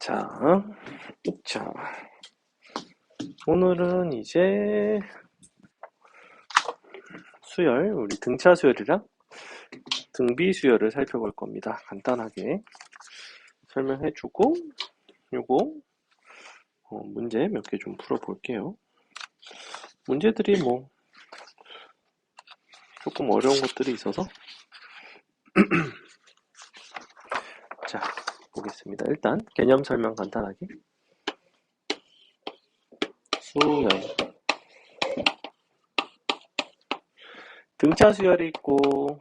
자, 오늘은 이제 수열, 우리 등차 수열이랑 등비 수열을 살펴볼 겁니다. 간단하게 설명해주고, 요거 문제 몇 개 좀 풀어볼게요. 문제들이 뭐 조금 어려운 것들이 있어서 자, 보겠습니다. 일단 개념 설명 간단하게. 수열, 등차 수열이 있고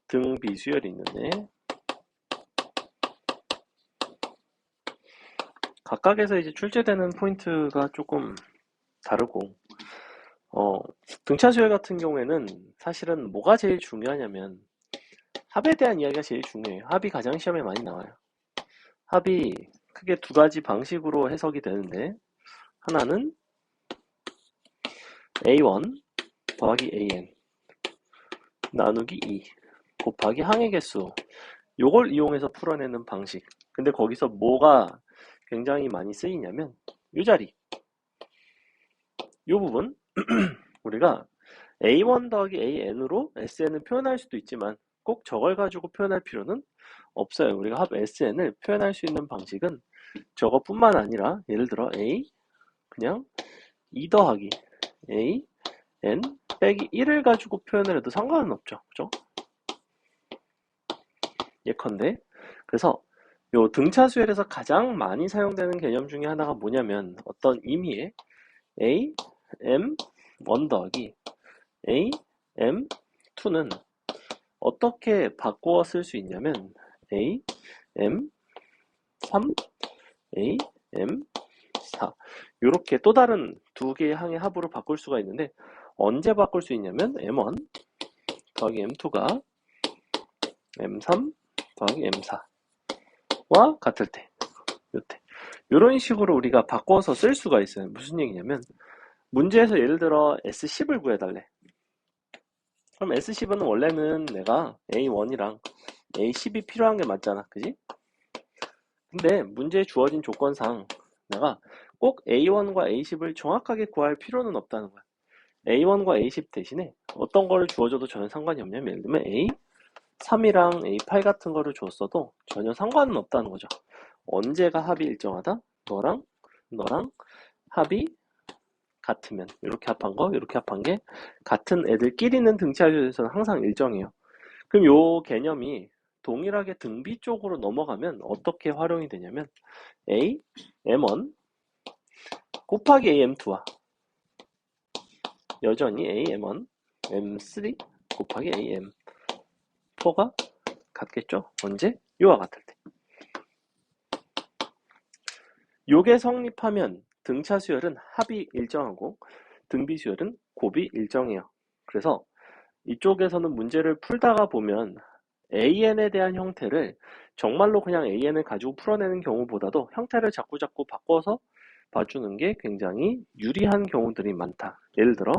등비 수열이 있는데 각각에서 이제 출제되는 포인트가 조금 다르고 등차 수열 같은 경우에는 사실은 뭐가 제일 중요하냐면 합에 대한 이야기가 제일 중요해요. 합이 가장 시험에 많이 나와요. 합이 크게 두 가지 방식으로 해석이 되는데 하나는 A1 더하기 AN 나누기 2 곱하기 항의 개수, 요걸 이용해서 풀어내는 방식. 근데 거기서 뭐가 굉장히 많이 쓰이냐면 요 자리, 요 부분 우리가 A1 더하기 AN으로 SN을 표현할 수도 있지만 꼭 저걸 가지고 표현할 필요는 없어요. 우리가 합 SN을 표현할 수 있는 방식은 저것뿐만 아니라 예를 들어 A 그냥 2 더하기 A N 빼기 1을 가지고 표현을 해도 상관은 없죠. 그죠? 예컨대 그래서 요 등차 수열에서 가장 많이 사용되는 개념 중에 하나가 뭐냐면 어떤 의미의 A, M, 1 더하기 A, M, 2는 어떻게 바꾸어 쓸 수 있냐면 A, M, 3, A, M, 4 이렇게 또 다른 두 개의 항의 합으로 바꿀 수가 있는데 언제 바꿀 수 있냐면 M1 더하기 M2가 M3 더하기 M4와 같을 때 요때 이런 식으로 우리가 바꿔서 쓸 수가 있어요. 무슨 얘기냐면 문제에서 예를 들어 S10을 구해달래. 그럼 S10은 원래는 내가 A1이랑 A10이 필요한 게 맞잖아. 그지? 근데 문제에 주어진 조건상 내가 꼭 A1과 A10을 정확하게 구할 필요는 없다는 거야. A1과 A10 대신에 어떤 거를 주어줘도 전혀 상관이 없냐면 예를 들면 A3이랑 A8 같은 거를 줬어도 전혀 상관은 없다는 거죠. 언제가 합이 일정하다? 너랑 합이 같으면 이렇게 합한 거, 이렇게 합한 게 같은 애들끼리는 등차수열에서는 항상 일정해요. 그럼 요 개념이 동일하게 등비 쪽으로 넘어가면 어떻게 활용이 되냐면 A, M1 곱하기 AM2와 여전히 A, M1, M3 곱하기 AM4가 같겠죠? 언제? 요와 같을 때. 요게 성립하면 등차 수열은 합이 일정하고 등비 수열은 곱이 일정해요. 그래서 이쪽에서는 문제를 풀다가 보면 AN에 대한 형태를 정말로 그냥 AN을 가지고 풀어내는 경우보다도 형태를 자꾸 바꿔서 봐주는 게 굉장히 유리한 경우들이 많다. 예를 들어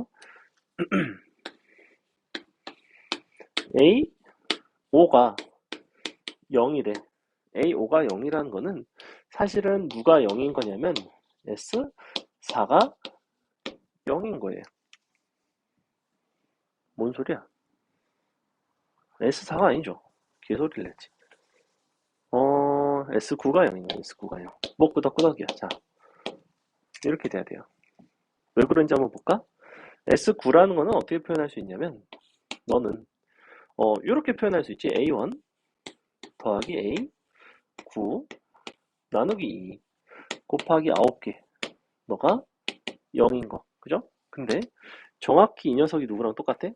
A5가 0이래. A5가 0이라는 거는 사실은 누가 0인 거냐면 S4가 0인 거예요. 뭔 소리야? S4가 아니죠. 개소리를 했지. S9가 0이네. S9가 0. 뭐 끄덕끄덕이야. 자, 이렇게 돼야 돼요. 왜 그런지 한번 볼까? S9라는 거는 어떻게 표현할 수 있냐면 너는 이렇게 표현할 수 있지. A1 더하기 A9 나누기 2 곱하기 9개. 너가 0인 거. 그죠? 근데 정확히 이 녀석이 누구랑 똑같아?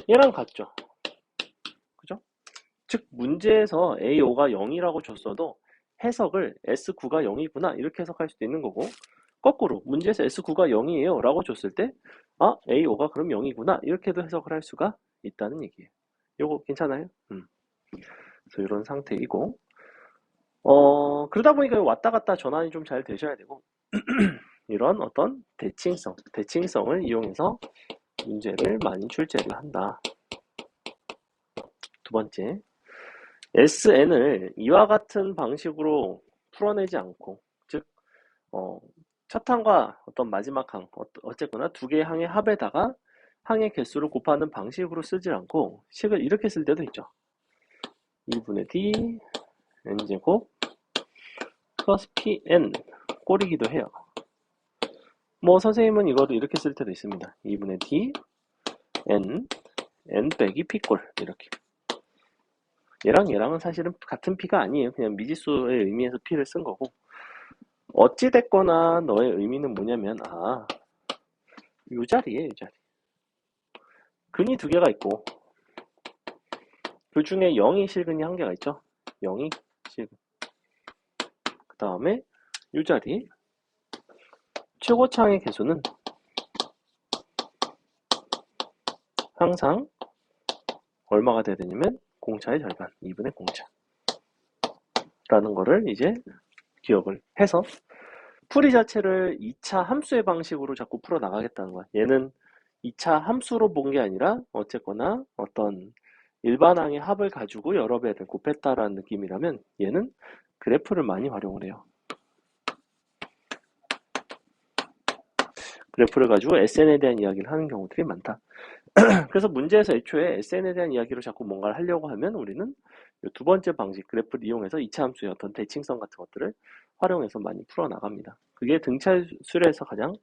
얘랑 같죠. 그죠? 즉 문제에서 A5가 0이라고 줬어도 해석을 S9가 0이구나 이렇게 해석할 수도 있는 거고 거꾸로 문제에서 S9가 0이에요 라고 줬을 때 A5가 그럼 0이구나 이렇게도 해석을 할 수가 있다는 얘기예요. 요거 괜찮아요? 그래서 이런 상태이고 그러다 보니까 왔다 갔다 전환이 좀 잘 되셔야 되고 이런 어떤 대칭성을 이용해서 문제를 많이 출제를 한다. 두 번째, SN을 이와 같은 방식으로 풀어내지 않고, 즉 첫 항과 어떤 마지막 항, 어쨌거나 두 개의 항의 합에다가 항의 개수를 곱하는 방식으로 쓰지 않고 식을 이렇게 쓸 때도 있죠. 1분의 d n제곱 플러스 pn 꼴이기도 해요. 뭐 선생님은 이거를 이렇게 쓸 때도 있습니다. 2분의 d n 빼기 p꼴 이렇게. 얘랑은 사실은 같은 p가 아니에요. 그냥 미지수의 의미에서 p를 쓴 거고, 어찌됐거나 너의 의미는 뭐냐면 요 자리에 요 자리. 근이 두 개가 있고 그 중에 0이 실근이 한 개가 있죠. 0이 실근. 그 다음에 요 자리 최고차항의 개수는 항상 얼마가 돼야 되냐면 공차의 절반, 2분의 공차 라는 거를 이제 기억을 해서 풀이 자체를 2차 함수의 방식으로 자꾸 풀어 나가겠다는 거야. 얘는 2차 함수로 본 게 아니라 어쨌거나 어떤 일반항의 합을 가지고 여러 배를 곱했다라는 느낌이라면 얘는 그래프를 많이 활용을 해요. 그래프를 가지고 SN에 대한 이야기를 하는 경우들이 많다. 그래서 문제에서 애초에 SN에 대한 이야기로 자꾸 뭔가를 하려고 하면 우리는 두 번째 방식, 그래프를 이용해서 2차 함수의 어떤 대칭성 같은 것들을 활용해서 많이 풀어나갑니다. 그게 등차수열에서 가장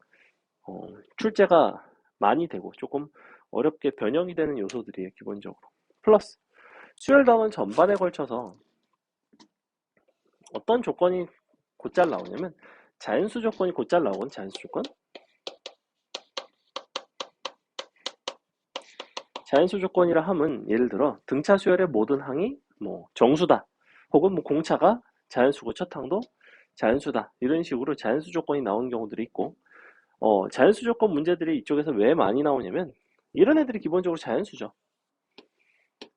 출제가 많이 되고 조금 어렵게 변형이 되는 요소들이에요, 기본적으로. 플러스 수열담은 전반에 걸쳐서 어떤 조건이 곧잘 나오냐면 자연수 조건이 곧잘 나오건 자연수 조건, 자연수 조건이라 함은 예를 들어 등차 수열의 모든 항이 뭐 정수다, 혹은 뭐 공차가 자연수고 첫 항도 자연수다, 이런 식으로 자연수 조건이 나오는 경우들이 있고, 자연수 조건 문제들이 이쪽에서 왜 많이 나오냐면 이런 애들이 기본적으로 자연수죠.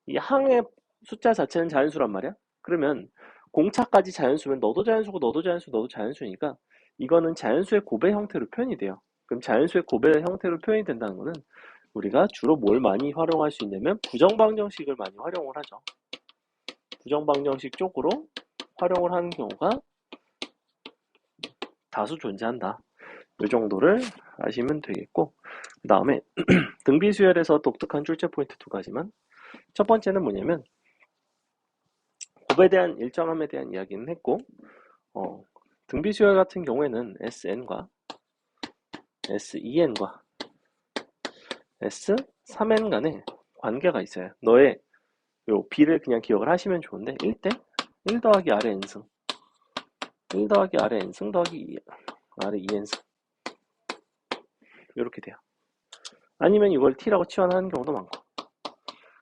이 항의 숫자 자체는 자연수란 말이야. 그러면 공차까지 자연수면 너도 자연수고 너도 자연수 너도 자연수니까 이거는 자연수의 고배 형태로 표현이 돼요. 그럼 자연수의 고배 형태로 표현이 된다는 거는 우리가 주로 뭘 많이 활용할 수 있냐면 부정방정식을 많이 활용을 하죠. 부정방정식 쪽으로 활용을 하는 경우가 다수 존재한다. 이 정도를 아시면 되겠고, 그 다음에 등비수열에서 독특한 출제 포인트 두 가지만, 첫 번째는 뭐냐면 곱에 대한 일정함에 대한 이야기는 했고, 등비수열 같은 경우에는 SN과 SEN과 S3N 간에 관계가 있어요. 너의 요 B를 그냥 기억을 하시면 좋은데 1대 1 더하기 아래 n승, 1 더하기 아래 n승 더하기 2, 아래 2n승 이렇게 돼요. 아니면 이걸 t라고 치환하는 경우도 많고,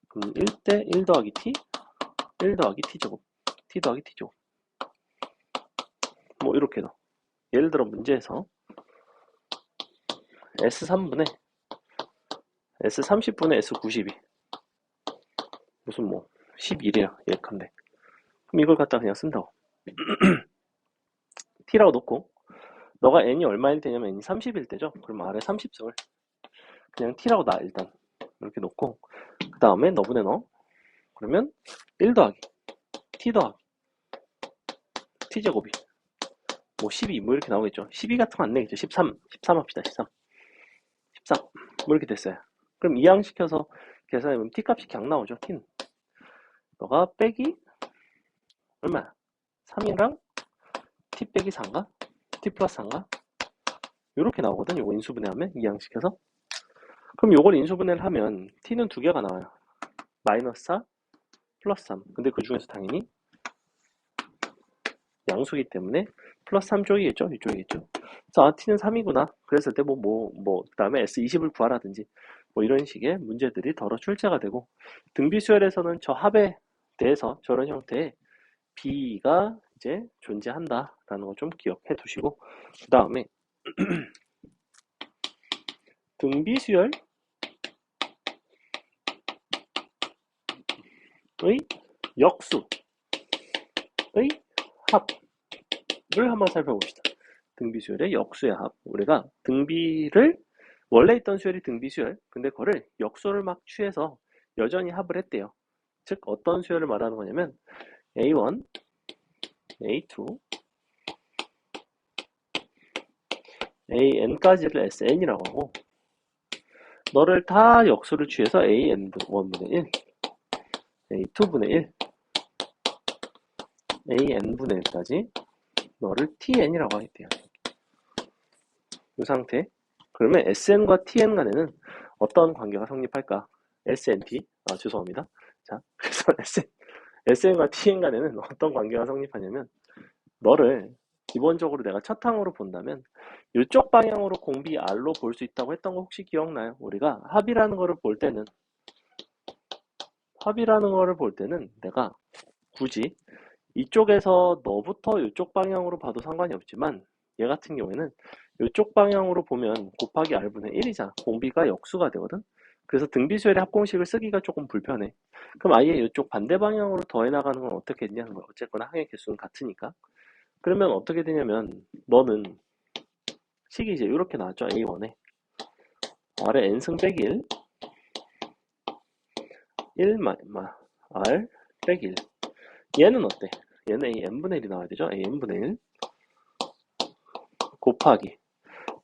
그럼 1대 1 더하기 t, 1 더하기 t제곱, t 더하기 t제곱, 뭐 이렇게도. 예를 들어 문제에서 S3분의 S30분의 S92 무슨 뭐 11이야 예컨대. 그럼 이걸 갖다 그냥 쓴다고. t라고 놓고 너가 n이 얼마일 때냐면 n이 30일 때죠. 그럼 아래 30승을 그냥 t라고 놔 일단 이렇게 놓고, 그 다음에 너분의 너 그러면 1 더하기 t 더하기 t제곱이 뭐 12 뭐 이렇게 나오겠죠. 12 같은 거 안 내겠죠. 13 합시다. 13 뭐 이렇게 됐어요. 그럼 이항시켜서 계산해보면 t 값이 그냥 나오죠. t는 너가 빼기 얼마야? 3이랑 t 빼기 4인가? t 플러스 4인가? 요렇게 나오거든. 요거 인수분해하면 이항시켜서. 그럼 요걸 인수분해를 하면 t는 두 개가 나와요. 마이너스 4 플러스 3. 근데 그 중에서 당연히 양수기 때문에 플러스 3 쪽이겠죠? 이쪽이겠죠? 그래서 t는 3이구나. 그랬을 때 그 다음에 S20을 구하라든지 뭐 이런 식의 문제들이 더러 출제가 되고, 등비수열에서는 저 합에 대해서 저런 형태의 B가 이제 존재한다라는 거 좀 기억해 두시고, 그 다음에 등비수열의 역수의 합을 한번 살펴봅시다. 등비수열의 역수의 합. 우리가 등비를 원래 있던 수열이 등비수열, 근데 그거를 역수를 막 취해서 여전히 합을 했대요. 즉 어떤 수열을 말하는 거냐면 A1, A2, AN까지를 SN이라고 하고 너를 다 역수를 취해서 AN1분의 1, A2분의 1, AN분의 1까지 너를 TN이라고 하겠대요. 이 상태. 그러면 SN과 TN 간에는 어떤 관계가 성립할까? SNT. 죄송합니다. 자, 그래서 SN과 TN 간에는 어떤 관계가 성립하냐면 너를 기본적으로 내가 첫 항으로 본다면 이쪽 방향으로 공비 R로 볼 수 있다고 했던 거 혹시 기억나요? 우리가 합이라는 거를 볼 때는 내가 굳이 이쪽에서 너부터 이쪽 방향으로 봐도 상관이 없지만 얘 같은 경우에는 이쪽 방향으로 보면 곱하기 R분의 1이잖아. 공비가 역수가 되거든. 그래서 등비수열의 합공식을 쓰기가 조금 불편해. 그럼 아예 이쪽 반대 방향으로 더해 나가는 건 어떻게 되냐는 거야. 어쨌거나 항의 개수는 같으니까. 그러면 어떻게 되냐면 너는 식이 이제 이렇게 나왔죠. A1에 R의 n승 빼기 1 R 빼기 1. 얘는 어때? 얘는 A n분의 1이 나와야 되죠. A n분의 1 곱하기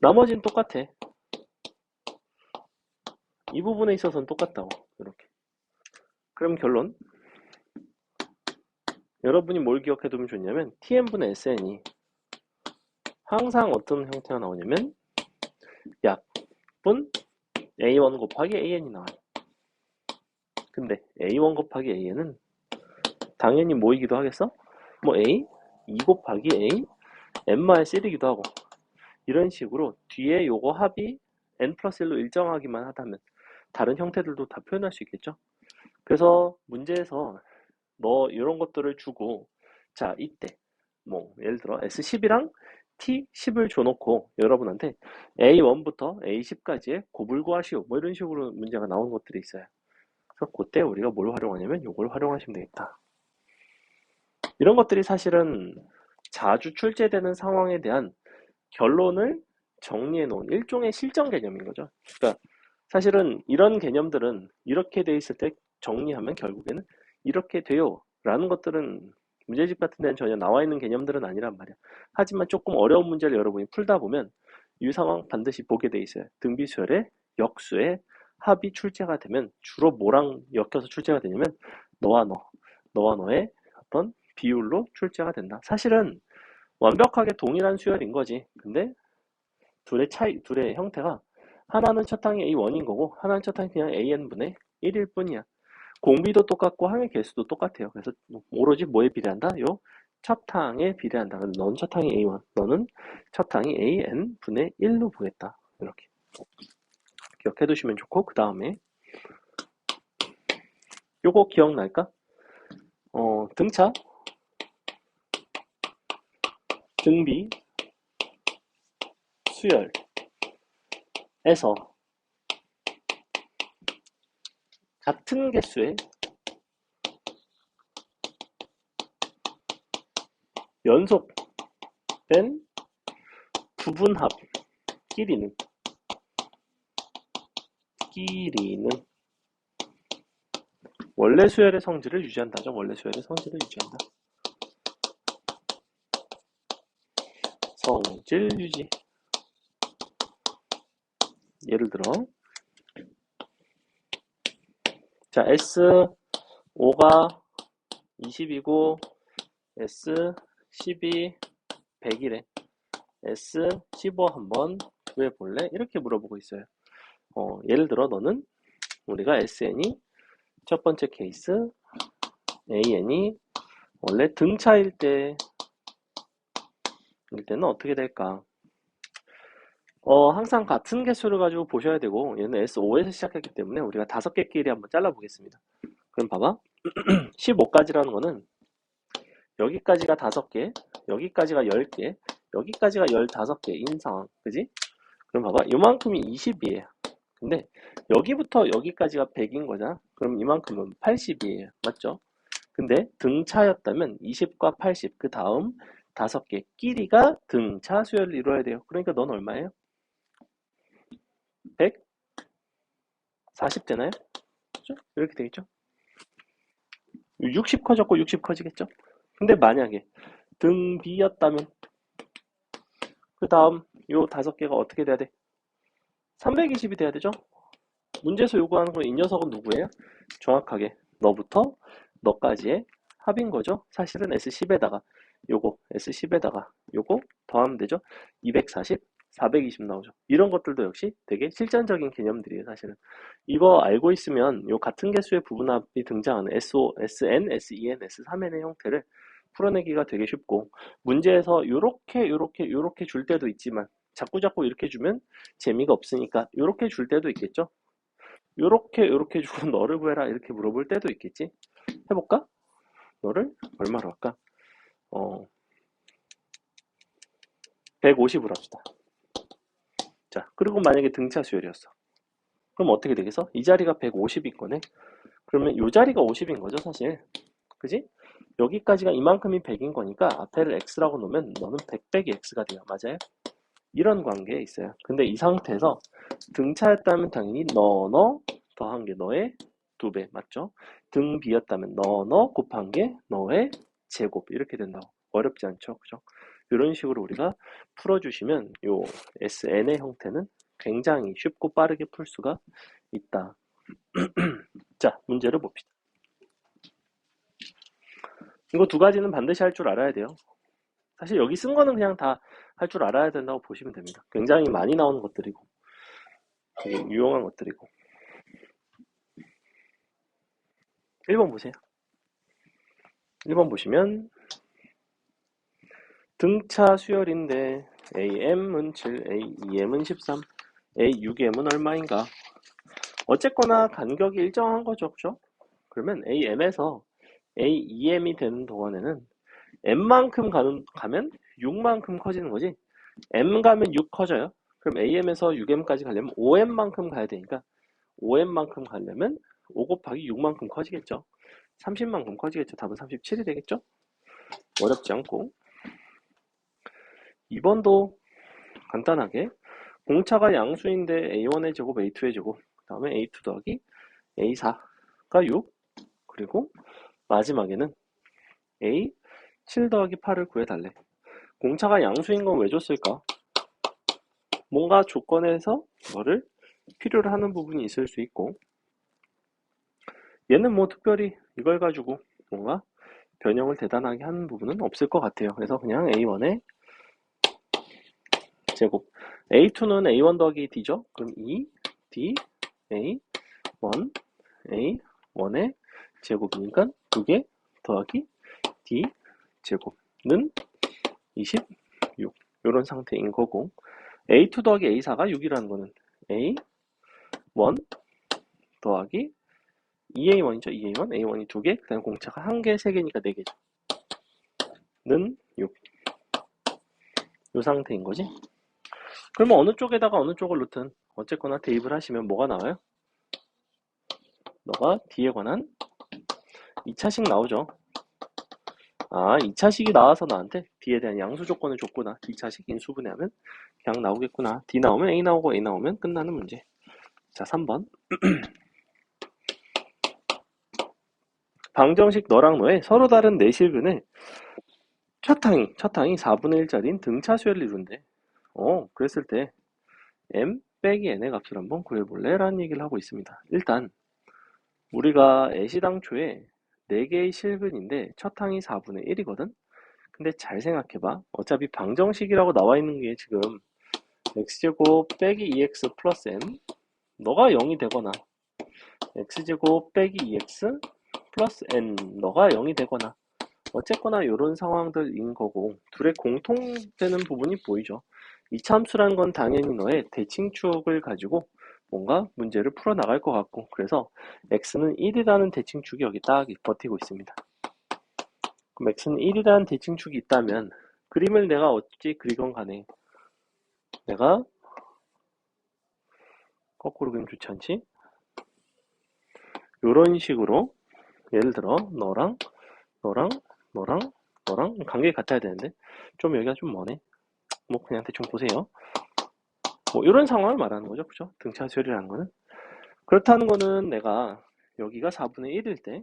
나머지는 똑같아. 이 부분에 있어서는 똑같다고. 이렇게. 그럼 결론. 여러분이 뭘 기억해 두면 좋냐면 TN분의 SN이 항상 어떤 형태가 나오냐면 약분 A1 곱하기 AN이 나와요. 근데 A1 곱하기 AN은 당연히 뭐이기도 하겠어? 뭐 A, 2 곱하기 A, n-1이기도 하고 이런 식으로 뒤에 요거 합이 n 플러스 1로 일정하기만 하다면 다른 형태들도 다 표현할 수 있겠죠? 그래서 문제에서 너 이런 것들을 주고 자 이때 뭐 예를 들어 S10이랑 T10을 줘놓고 여러분한테 A1부터 A10까지의 곱을 구하시오 뭐 이런 식으로 문제가 나온 것들이 있어요. 그래서 그때 우리가 뭘 활용하냐면 요걸 활용하시면 되겠다. 이런 것들이 사실은 자주 출제되는 상황에 대한 결론을 정리해 놓은 일종의 실전 개념인 거죠. 그러니까 사실은 이런 개념들은 이렇게 돼 있을 때 정리하면 결국에는 이렇게 돼요 라는 것들은 문제집 같은 데는 전혀 나와 있는 개념들은 아니란 말이야. 하지만 조금 어려운 문제를 여러분이 풀다 보면 이 상황 반드시 보게 돼 있어요. 등비수열의 역수의 합이 출제가 되면 주로 뭐랑 엮여서 출제가 되냐면 너와 너, 너와 너의 어떤 비율로 출제가 된다. 사실은 완벽하게 동일한 수열인 거지. 근데 둘의 형태가 하나는 첫 항이 A1인 거고 하나는 첫 항이 그냥 AN분의 1일 뿐이야. 공비도 똑같고 항의 개수도 똑같아요. 그래서 오로지 뭐에 비례한다? 요 첫 항에 비례한다. 넌 첫 항이 A1, 너는 첫 항이 AN분의 1로 보겠다. 이렇게 기억해 두시면 좋고 그 다음에 요거 기억날까? 등차, 등비, 수열에서 같은 개수의 연속된 부분합끼리는 원래 수열의 성질을 유지한다죠. 원래 수열의 성질을 유지한다. 성질 유지. 예를 들어 자 S5가 20이고 S12 100이래. S15 한번 구해볼래? 이렇게 물어보고 있어요. 예를 들어 너는 우리가 SN이 첫 번째 케이스 AN이 원래 등차일 때는 어떻게 될까? 항상 같은 개수를 가지고 보셔야 되고 얘는 S5에서 시작했기 때문에 우리가 5개끼리 한번 잘라보겠습니다. 그럼 봐봐. 15까지라는 거는 여기까지가 5개, 여기까지가 10개, 여기까지가 15개인 상황. 그지? 그럼 봐봐. 이만큼이 20이에요. 근데 여기부터 여기까지가 100인 거잖아. 그럼 이만큼은 80이에요. 맞죠? 근데 등차였다면 20과 80, 그 다음 5개 끼리가 등차 수열을 이루어야 돼요. 그러니까 넌 얼마예요? 140 되나요? 그죠? 이렇게 되겠죠? 60 커졌고 60 커지겠죠? 근데 만약에 등 B였다면 그 다음 요 5개가 어떻게 돼야 돼? 320이 돼야 되죠? 문제에서 요구하는 건 이 녀석은 누구예요? 정확하게 너부터 너까지의 합인 거죠. 사실은 S10에다가 요거 S10에다가 요거 더하면 되죠. 240, 420 나오죠. 이런 것들도 역시 되게 실전적인 개념들이에요. 사실은 이거 알고 있으면 요 같은 개수의 부분합이 등장하는 SO, SN, SEN, S3N의 형태를 풀어내기가 되게 쉽고 문제에서 요렇게 줄 때도 있지만 자꾸 이렇게 주면 재미가 없으니까 요렇게 줄 때도 있겠죠. 요렇게 주고 너를 구해라 이렇게 물어볼 때도 있겠지. 해볼까? 너를 얼마로 할까? 150으로 합시다. 자, 그리고 만약에 등차 수열이었어. 그럼 어떻게 되겠어? 이 자리가 150인 거네. 그러면 이 자리가 50인 거죠, 사실. 그지? 여기까지가 이만큼이 100인 거니까 앞에를 x라고 놓으면 너는 100 빼기 x가 돼요. 맞아요? 이런 관계에 있어요. 근데 이 상태에서 등차였다면 당연히 너 더한 게 너의 2배 맞죠? 등 B였다면 너 곱한 게 너의 제곱 이렇게 된다고. 어렵지 않죠? 그죠? 이런 식으로 우리가 풀어주시면 요 SN의 형태는 굉장히 쉽고 빠르게 풀 수가 있다. 자, 문제를 봅시다. 이거 2가지는 반드시 할 줄 알아야 돼요. 사실 여기 쓴 거는 그냥 다 할 줄 알아야 된다고 보시면 됩니다. 굉장히 많이 나오는 것들이고 되게 유용한 것들이고 1번 보세요. 1번 보시면 등차 수열인데 AM은 7, A2M은 13, A6M은 얼마인가? 어쨌거나 간격이 일정한 거죠. 그죠? 그러면 AM에서 A2M이 되는 동안에는 M만큼 가면 6만큼 커지는 거지. M 가면 6 커져요. 그럼 AM에서 6M까지 가려면 5M만큼 가야 되니까 5M만큼 가려면 5 곱하기 6만큼 커지겠죠. 30만큼 커지겠죠. 답은 37이 되겠죠. 어렵지 않고 2번도 간단하게 공차가 양수인데 A1의 제곱, A2의 제곱, 그 다음에 A2 더하기 A4가 6, 그리고 마지막에는 A7 더하기 8을 구해달래. 공차가 양수인 건 왜 줬을까? 뭔가 조건에서 뭐를 필요로 하는 부분이 있을 수 있고 얘는 뭐 특별히 이걸 가지고 뭔가 변형을 대단하게 하는 부분은 없을 것 같아요. 그래서 그냥 A1의 제곱 A2는 A1 더하기 D죠? 그럼 2, D, A, 1, A1의 제곱이니까 2개 더하기 D 제곱은 26 이런 상태인 거고 A2 더하기 A4가 6이라는 거는 A1 더하기 2A1이죠. 2A1, A1이 2개, 그 다음에 공차가 1개, 3개니까 4개죠. 는 6. 이 상태인 거지. 그러면 어느 쪽에다가 어느 쪽을 놓든 어쨌거나 대입을 하시면 뭐가 나와요? 너가 D에 관한 2차식 나오죠. 아, 2차식이 나와서 나한테 D에 대한 양수 조건을 줬구나. 2차식 인수분해하면 그냥 나오겠구나. D 나오면 A 나오고 A 나오면 끝나는 문제. 자, 3번. 방정식 너랑 너의 서로 다른 내실근의 첫 항이 4분의 1짜리인 등차수열을 이룬대. 그랬을 때 m 빼기 n의 값을 한번 구해볼래? 라는 얘기를 하고 있습니다. 일단 우리가 애시당초에 4개의 실근인데 첫 항이 4분의 1이거든? 근데 잘 생각해봐. 어차피 방정식이라고 나와 있는 게 지금 x제곱 빼기 2x 플러스 n 너가 0이 되거나 x제곱 빼기 2x 플러스 n 너가 0이 되거나 어쨌거나 이런 상황들인 거고 둘의 공통되는 부분이 보이죠. 이차함수라는 건 당연히 너의 대칭축을 가지고 뭔가 문제를 풀어나갈 것 같고 그래서 x는 1이라는 대칭축이 여기 딱 버티고 있습니다. 그럼 x는 1이라는 대칭축이 있다면 그림을 내가 어찌 그리건 간에 내가 거꾸로 그리면 좋지 않지? 이런 식으로 예를 들어 너랑 관계 같아야 되는데 좀 여기가 좀 머네. 뭐 그냥 대충 보세요. 뭐 이런 상황을 말하는 거죠. 그죠? 등차 수열이라는 거는. 그렇다는 거는 내가 여기가 4분의 1일 때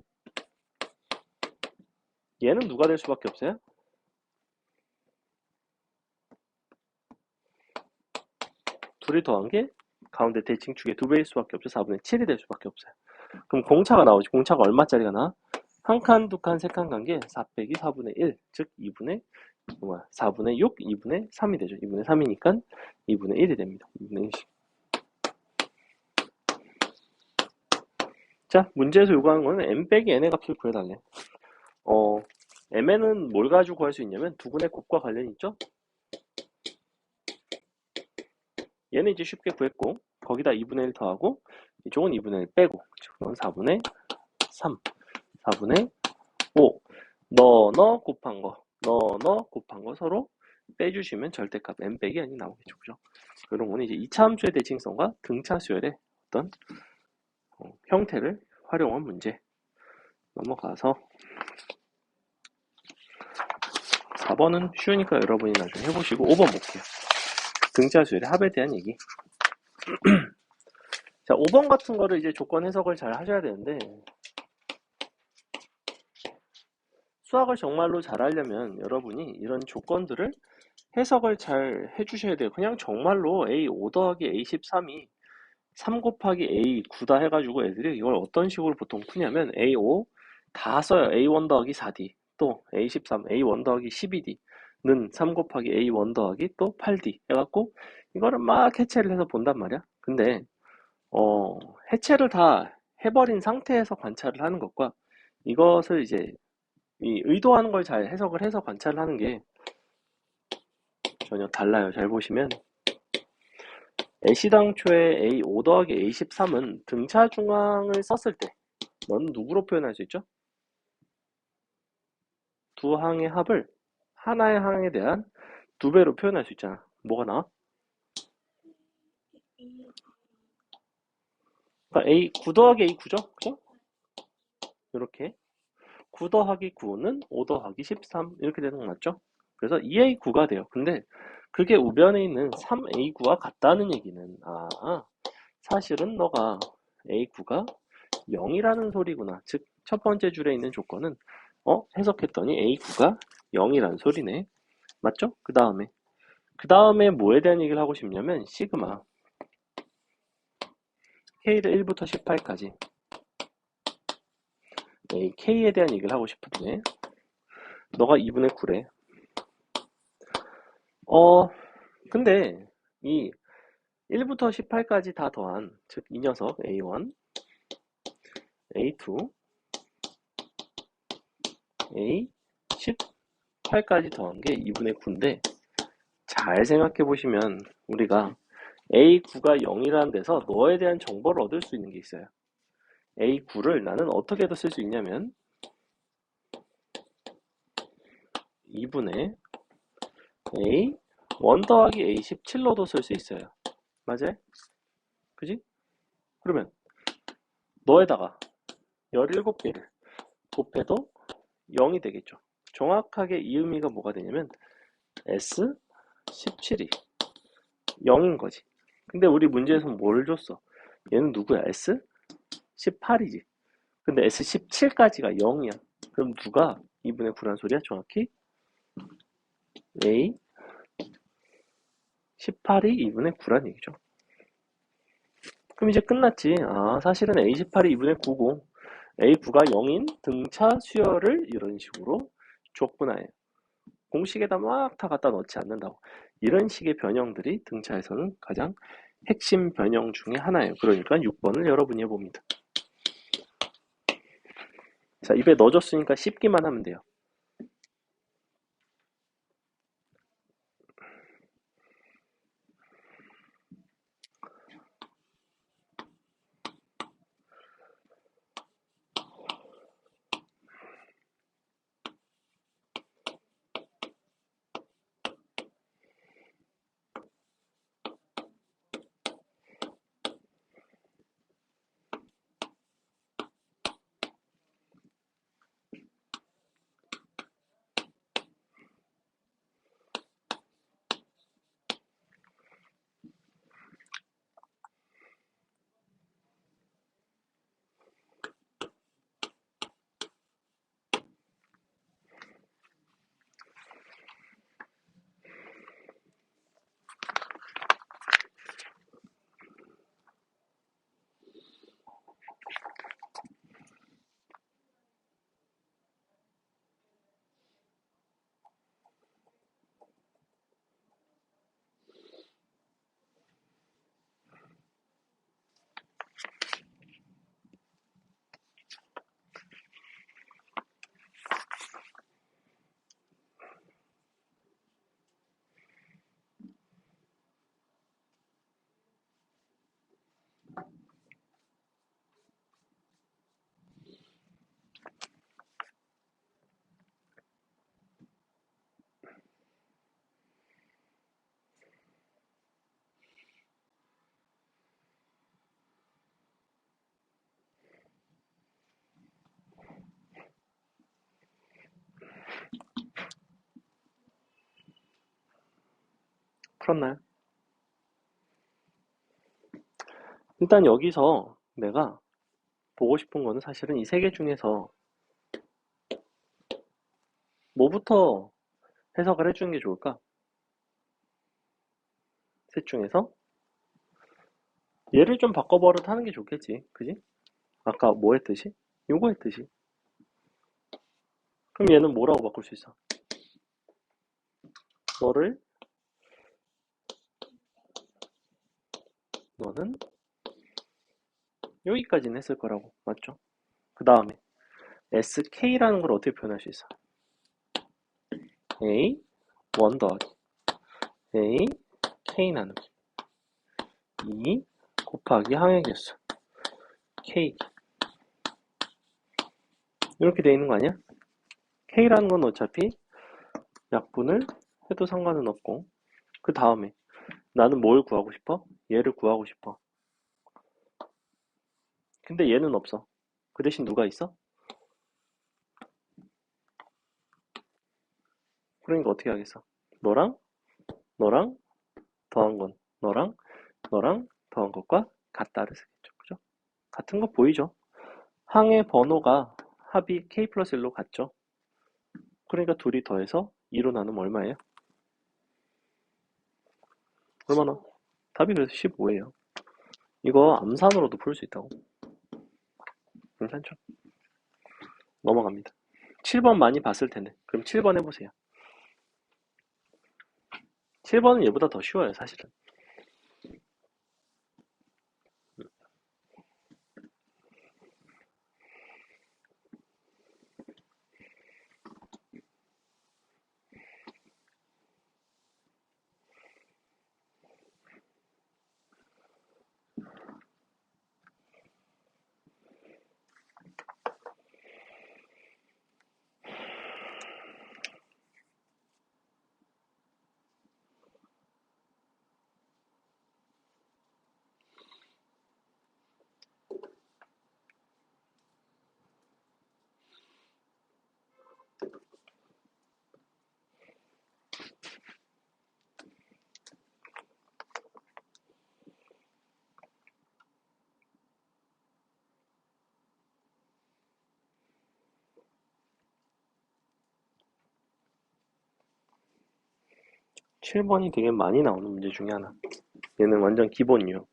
얘는 누가 될 수밖에 없어요? 둘이 더한 게 가운데 대칭축의 2배일 수밖에 없죠. 4분의 7이 될 수밖에 없어요. 그럼 공차가 나오지. 공차가 얼마짜리가 나와? 한 칸, 두 칸, 세 칸 관계 4 빼기 4분의 1, 즉 4분의 6, 2분의 3이 되죠. 2분의 3이니까 2분의 1이 됩니다. 2분의 1. 자, 문제에서 요구하는 거는 m 빼기 n의 값을 구해달래. mn은 뭘 가지고 구할 수 있냐면 두근의 곱과 관련이 있죠? 얘는 이제 쉽게 구했고, 거기다 2분의 1 더하고, 이쪽은 2분의 1 빼고, 그건 4분의 3, 4분의 5. 너 곱한 거, 너 곱한 거 서로 빼주시면 절대값 m 빼기 n이 나오겠죠. 그죠? 그런 거는 이제 2차 함수의 대칭성과 등차 수열의 어떤 형태를 활용한 문제. 넘어가서 4번은 쉬우니까 여러분이 나중에 해보시고 5번 볼게요. 등차 수열의 합에 대한 얘기. 자, 5번 같은 거를 이제 조건 해석을 잘 하셔야 되는데, 수학을 정말로 잘 하려면 여러분이 이런 조건들을 해석을 잘 해주셔야 돼요. 그냥 정말로 A5 더하기 A13이 3 곱하기 A9다 해가지고 애들이 이걸 어떤 식으로 보통 푸냐면 A5 다 써요. A1 더하기 4D, 또 A13, A1 더하기 12D는 3 곱하기 A1 더하기 또 8D 해갖고 이거를 막 해체를 해서 본단 말이야. 근데 해체를 다 해버린 상태에서 관찰을 하는 것과 이것을 이제 이 의도하는 걸 잘 해석을 해서 관찰을 하는 게 전혀 달라요. 잘 보시면 애시당초에 A5 더하기 A13은 등차 중앙을 썼을 때 너는 누구로 표현할 수 있죠? 두 항의 합을 하나의 항에 대한 2배로 표현할 수 있잖아. 뭐가 나와? 그러니까 A 9 더하기 A9죠? 그죠? 이렇게 9 더하기 9는 5 더하기 13 이렇게 되는 거 맞죠? 그래서 2A9가 돼요. 근데 그게 우변에 있는 3A9와 같다는 얘기는 사실은 너가 A9가 0이라는 소리구나. 즉 첫 번째 줄에 있는 조건은 해석했더니 A9가 0이라는 소리네. 맞죠? 그 다음에 뭐에 대한 얘기를 하고 싶냐면 시그마 K를 1부터 18까지 K에 대한 얘기를 하고 싶은데 너가 2분의 9래. 근데 이 1부터 18까지 다 더한 즉 이 녀석 A1, A2, A18까지 더한 게 2분의 9인데 잘 생각해 보시면 우리가 A9가 0이라는 데서 너에 대한 정보를 얻을 수 있는 게 있어요. A9를 나는 어떻게도 쓸 수 있냐면 2분의 A1 더하기 A17로도 쓸 수 있어요. 맞아요? 그지? 그러면 너에다가 17개를 곱해도 0이 되겠죠. 정확하게 이 의미가 뭐가 되냐면 S17이 0인 거지. 근데 우리 문제에서 뭘 줬어? 얘는 누구야? S18이지. 근데 S17까지가 0이야. 그럼 누가 2분의 9란 소리야? 정확히 A18이 2분의 9란 얘기죠. 그럼 이제 끝났지. 사실은 A18이 2분의 9고 A9가 0인 등차 수열을 이런 식으로 줬구나. 공식에다 막 다 갖다 넣지 않는다고. 이런 식의 변형들이 등차에서는 가장 핵심 변형 중에 하나예요. 그러니까 6번을 여러분이 해봅니다. 자, 입에 넣어줬으니까 씹기만 하면 돼요. 풀었나요? 일단 여기서 내가 보고 싶은 거는 사실은 이 세 개 중에서 뭐부터 해석을 해주는 게 좋을까? 셋 중에서 얘를 좀 바꿔버릇 하는 게 좋겠지. 그지? 아까 뭐 했듯이? 요거 했듯이. 그럼 얘는 뭐라고 바꿀 수 있어? 너는 여기까지는 했을 거라고. 맞죠? 그 다음에 sk라는 걸 어떻게 표현할 수 있어? a 1 더하기 a k 나누기 2 곱하기 항의 개수 k 이렇게 돼 있는 거 아니야? k라는 건 어차피 약분을 해도 상관은 없고 그 다음에 나는 뭘 구하고 싶어? 얘를 구하고 싶어. 근데 얘는 없어. 그 대신 누가 있어? 그러니까 어떻게 하겠어? 너랑 너랑 더한 건 너랑 더한 것과 같다를 쓰겠죠. 그죠? 같은 거 보이죠? 항의 번호가 합이 k 플러스 1로 같죠? 그러니까 둘이 더해서 2로 나누면 얼마예요? 얼마나? 답이 그래서 15예요. 이거 암산으로도 풀 수 있다고. 괜찮죠? 넘어갑니다. 7번 많이 봤을 텐데. 그럼 7번 해보세요. 7번은 얘보다 더 쉬워요, 사실은. 7번이 되게 많이 나오는 문제 중에 하나. 얘는 완전 기본이요.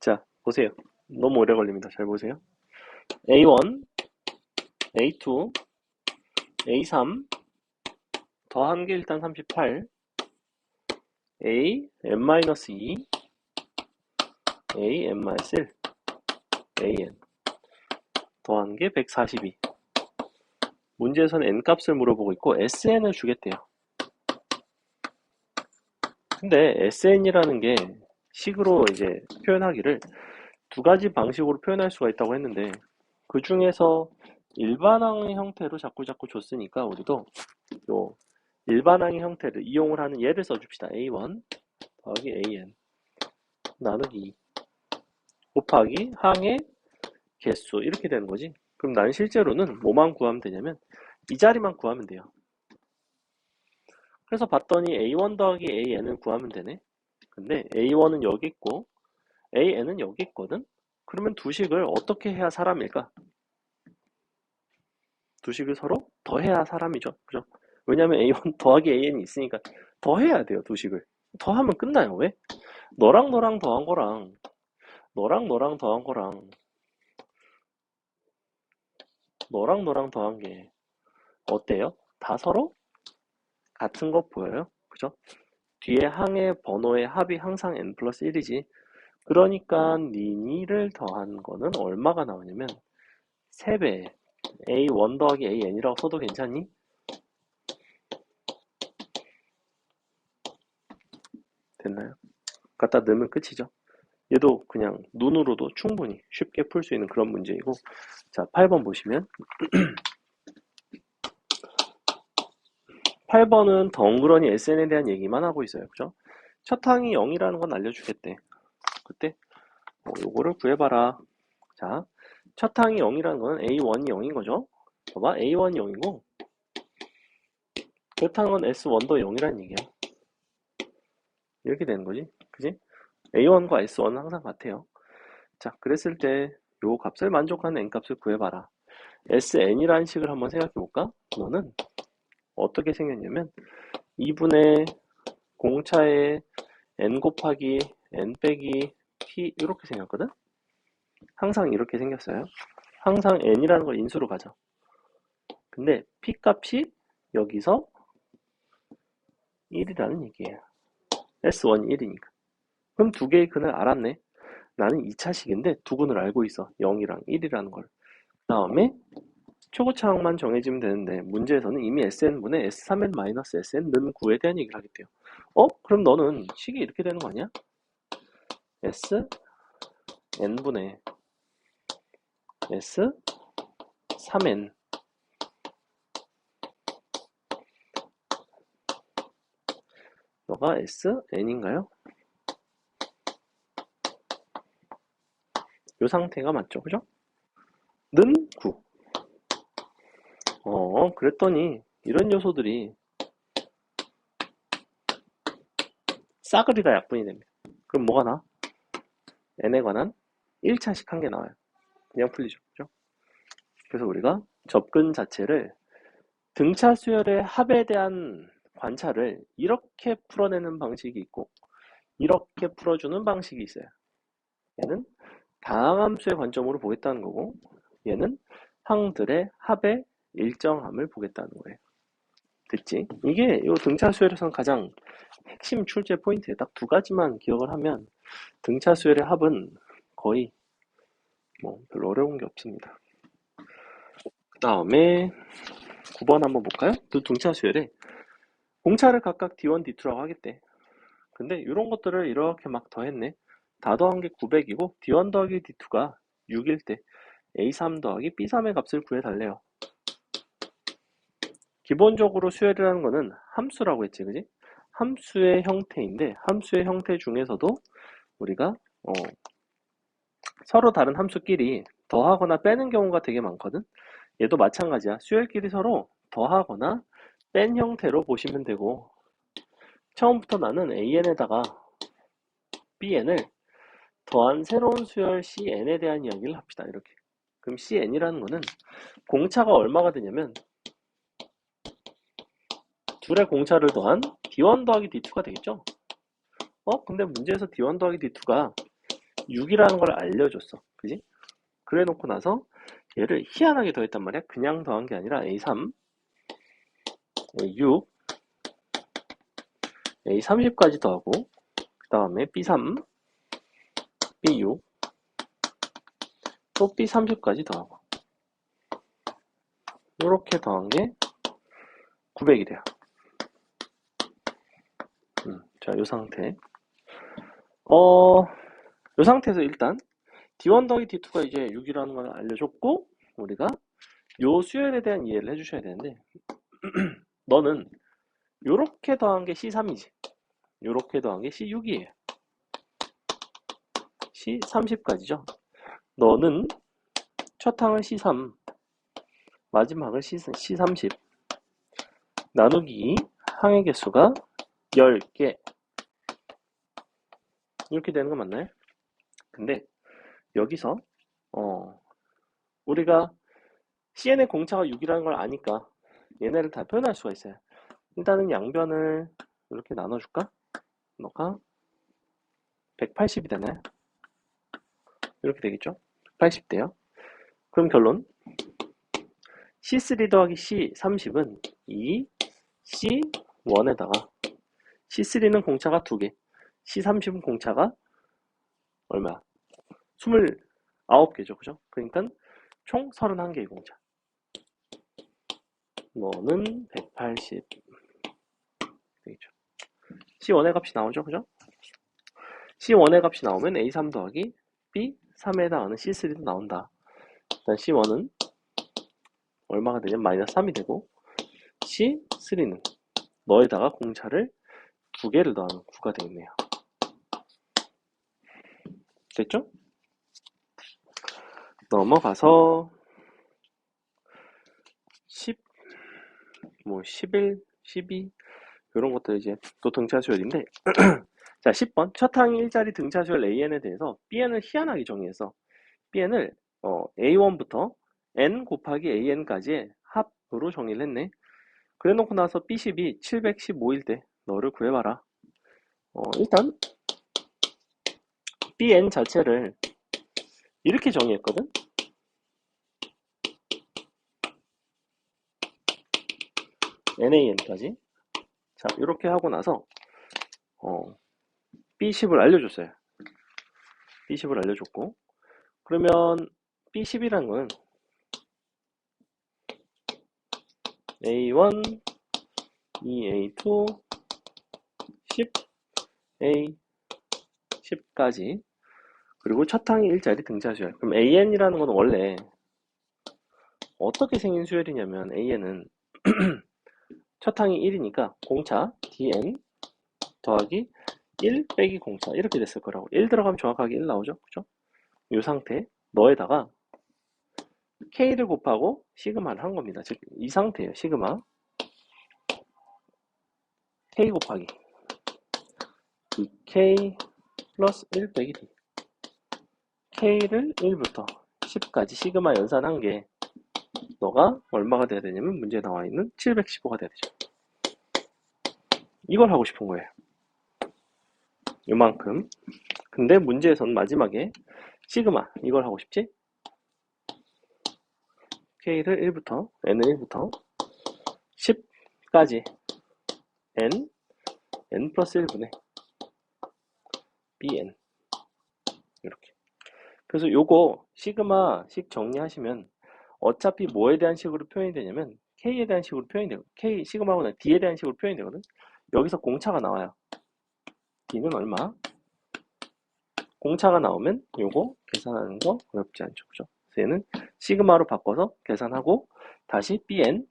자, 보세요. 너무 오래 걸립니다. 잘 보세요. A1, A2, A3 더한 게 일단 38, A, n-2, A, n-1, AN 더한 게 142. 문제에서는 n값을 물어보고 있고 SN을 주겠대요. 근데 SN이라는 게 식으로 이제 표현하기를 두 가지 방식으로 표현할 수가 있다고 했는데 그 중에서 일반항의 형태로 자꾸 줬으니까 우리도 요 일반항의 형태를 이용을 하는 예를 써줍시다. A1 더하기 AN 나누기 2 곱하기 항의 개수 이렇게 되는 거지. 그럼 난 실제로는 뭐만 구하면 되냐면 이 자리만 구하면 돼요. 그래서 봤더니 A1 더하기 AN을 구하면 되네. 근데 A1은 여기 있고 AN은 여기 있거든. 그러면 두 식을 어떻게 해야 사람일까? 두 식을 서로 더해야 사람이죠. 그죠? 왜냐면 A1 더하기 AN이 있으니까 더해야 돼요. 두 식을. 더하면 끝나요. 왜? 너랑 너랑 더한 거랑 너랑 너랑 더한 거랑 너랑 너랑 더한 게 어때요? 다 서로 같은 거 보여요? 그죠? 뒤에 항의 번호의 합이 항상 n 플러스 1이지. 그러니까 니니를 더한 거는 얼마가 나오냐면 3배 A1 더하기 AN이라고 써도 괜찮니? 됐나요? 갖다 넣으면 끝이죠. 얘도 그냥 눈으로도 충분히 쉽게 풀 수 있는 그런 문제이고, 자, 8번 보시면 8번은 덩그러니 SN에 대한 얘기만 하고 있어요. 그죠? 첫 항이 0이라는 건 알려주겠대. 그때 요거를 구해봐라. 자, 첫 항이 0이라는 거는 A1이 0인 거죠. 봐봐, A1이 0이고 그렇다는 건 S1도 0이라는 얘기야. 이렇게 되는 거지. 그지? A1과 S1은 항상 같아요. 자, 그랬을 때 요 값을 만족하는 n값을 구해봐라. SN이라는 식을 한번 생각해볼까? 너는 어떻게 생겼냐면 2분의 공차의 n 곱하기 n 빼기 p 이렇게 생겼거든? 항상 이렇게 생겼어요. 항상 n이라는 걸 인수로 가져. 근데 p 값이 여기서 1이라는 얘기예요. S1이 1이니까. 그럼 두 개의 근을 알았네. 나는 2차식인데 두 근을 알고 있어. 0이랑 1이라는 걸. 그 다음에 초고차항만 정해지면 되는데 문제에서는 이미 SN분의 S3n-SN는 9에 대한 얘기를 하겠대요. 그럼 너는 식이 이렇게 되는 거 아니야? SN분의 S3n 너가 SN인가요? 이 상태가 맞죠? 그죠? 는 9. 그랬더니 이런 요소들이 싸그리가 약분이 됩니다. 그럼 뭐가 나? n에 관한 1차식 한 개 나와요. 그냥 풀리죠. 그죠? 그래서 우리가 접근 자체를 등차 수열의 합에 대한 관찰을 이렇게 풀어내는 방식이 있고 이렇게 풀어주는 방식이 있어요. 얘는 다항함수의 관점으로 보겠다는 거고 얘는 항들의 합의 일정함을 보겠다는 거예요. 됐지? 이게 이 등차 수열에서는 가장 핵심 출제 포인트예요. 딱 두 가지만 기억을 하면 등차 수열의 합은 거의 뭐 별로 어려운 게 없습니다. 그 다음에 9번 한번 볼까요? 두 등차 수열에 공차를 각각 D1, D2라고 하겠대. 근데 이런 것들을 이렇게 막 더했네. 다 더한 게 900이고 D1 더하기 D2가 6일 때 A3 더하기 B3의 값을 구해달래요. 기본적으로 수열이라는 거는 함수라고 했지, 그지? 함수의 형태인데 함수의 형태 중에서도 우리가 서로 다른 함수끼리 더하거나 빼는 경우가 되게 많거든. 얘도 마찬가지야. 수열끼리 서로 더하거나 뺀 형태로 보시면 되고 처음부터 나는 AN에다가 BN을 더한 새로운 수열 CN에 대한 이야기를 합시다. 이렇게. 그럼 CN이라는 거는 공차가 얼마가 되냐면 둘의 공차를 더한 D1 더하기 D2가 되겠죠? 근데 문제에서 D1 더하기 D2가 6이라는 걸 알려줬어. 그지? 그래 놓고 나서 얘를 희한하게 더했단 말이야. 그냥 더한 게 아니라 A3, A6, A30까지 더하고 그 다음에 B3, B6, 또 B30까지 더하고 이렇게 더한 게 900이 돼요. 자, 이 상태. 이 상태에서 일단 D1 더하기 D2가 이제 6이라는 걸 알려줬고 우리가 요 수열에 대한 이해를 해주셔야 되는데 너는 요렇게 더한 게 C3이지 요렇게 더한 게 C6이에요. C30까지죠. 너는 첫 항을 C3, 마지막을 C30 나누기 항의 개수가 10개 이렇게 되는 거 맞나요? 근데 여기서 우리가 CN의 공차가 6이라는 걸 아니까 얘네를 다 표현할 수가 있어요. 일단은 양변을 이렇게 나눠줄까? 너가 180이 되나요? 이렇게 되겠죠? 180대요. 그럼 결론 C3 더하기 C30은 2 C1에다가 C3는 공차가 2개, C30은 공차가 얼마야? 29개죠. 그죠? 그러니까 총 31개의 공차. 너는 180 되겠죠. C1의 값이 나오죠. 그죠? C1의 값이 나오면 A3 더하기 B3에 해당하는 C3도 나온다. 일단 C1은 얼마가 되냐면 마이너스 3이 되고 C3는 너에다가 공차를 2개를 더하면 9가 되겠네요. 됐죠? 넘어가서 10, 11, 12 이런 것들 이제 또 등차수열인데 자 10번 첫 항의 일자리 등차수열 AN에 대해서 BN을 희한하게 정의해서 BN을 A1부터 N 곱하기 AN까지의 합으로 정의를 했네. 그래 놓고 나서 B10이 715일 때 너를 구해봐라. 일단 BN 자체를 이렇게 정의했거든. NAN까지. 자 이렇게 하고 나서 B10을 알려줬어요. B10을 알려줬고 그러면 B10이라는 건 A1, A2, 10, A, 10까지 그리고 첫 항의 일자리 등차수열. 그럼 AN이라는 건 원래 어떻게 생긴 수열이냐면 AN은 첫 항이 1이니까 공차 DN 더하기 1 빼기 공차 이렇게 됐을 거라고. 1 들어가면 정확하게 1 나오죠. 그죠? 이 상태 너에다가 K를 곱하고 시그마를 한 겁니다. 즉 이 상태예요. 시그마 K 곱하기 K 플러스 1 빼기 D K를 1부터 10까지 시그마 연산한 게 너가 얼마가 돼야 되냐면 문제에 나와 있는 715가 돼야 되죠. 이걸 하고 싶은 거예요. 요만큼. 근데 문제에서는 마지막에 시그마 이걸 하고 싶지? K를 1부터 N을 1부터 10까지 N 플러스 1분의 BN 이렇게. 그래서 요거 시그마식 정리하시면 어차피 뭐에 대한 식으로 표현이 되냐면 K에 대한 식으로 표현이 되고 K 시그마보다 D에 대한 식으로 표현이 되거든. 여기서 공차가 나와요. D는 얼마? 공차가 나오면 요거 계산하는 거 어렵지 않죠. 그죠? 그래서 얘는 시그마로 바꿔서 계산하고 다시 BN이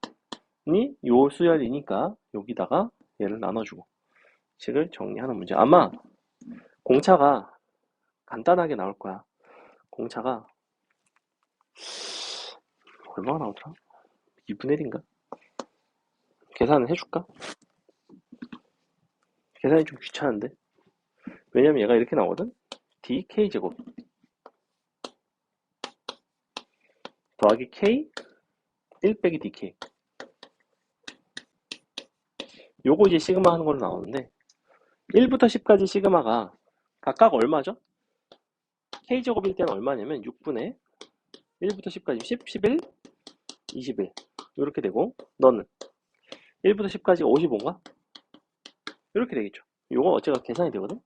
요 수열이니까 여기다가 얘를 나눠주고 식을 정리하는 문제. 아마 공차가 간단하게 나올 거야. 공차가 얼마나 나오더라? 2분의 1인가? 계산을 해줄까? 계산이 좀 귀찮은데? 왜냐면 얘가 이렇게 나오거든? DK제곱 더하기 K 1 빼기 DK 요거 이제 시그마 하는 걸로 나오는데 1부터 10까지 시그마가 각각 얼마죠? K제곱일 때는 얼마냐면 6분의 1부터 10까지 10, 11, 21 이렇게 되고 너는 1부터 10까지 55인가? 이렇게 되겠죠. 요거 어째가 계산이 되거든?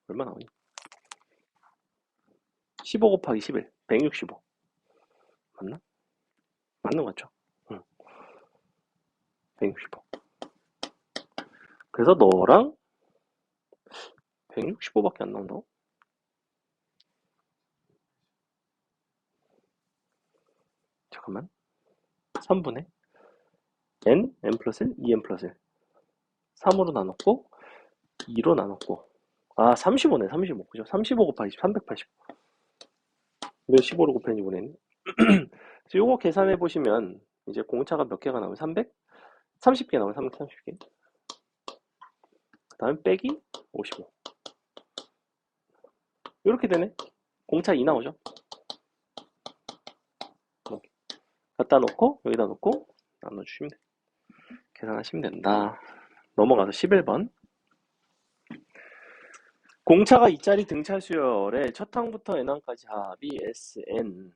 얼마 나오니? 15 곱하기 11 165 맞나? 맞는 것 같죠? 응. 165 그래서 너랑 165밖에 안 나온다고? 잠깐만 3분의 n 플러스 1, 2n 플러스 1 3으로 나눴고 2로 나눴고 아, 35네, 35. 그죠? 35 곱하기 10, 380. 왜 15로 곱했는지 모르겠네. 그래서 요거 계산해 보시면, 이제 공차가 몇 개가 나오면 300? 30개 나오면 330개. 그 다음에 빼기 55. 이렇게 되네. 공차 2 나오죠? 이렇게. 갖다 놓고, 여기다 놓고, 나눠주시면 돼. 계산하시면 된다. 넘어가서 11번. 공차가 2짜리 등차 수열의 첫 항부터 n항까지 합이 Sn.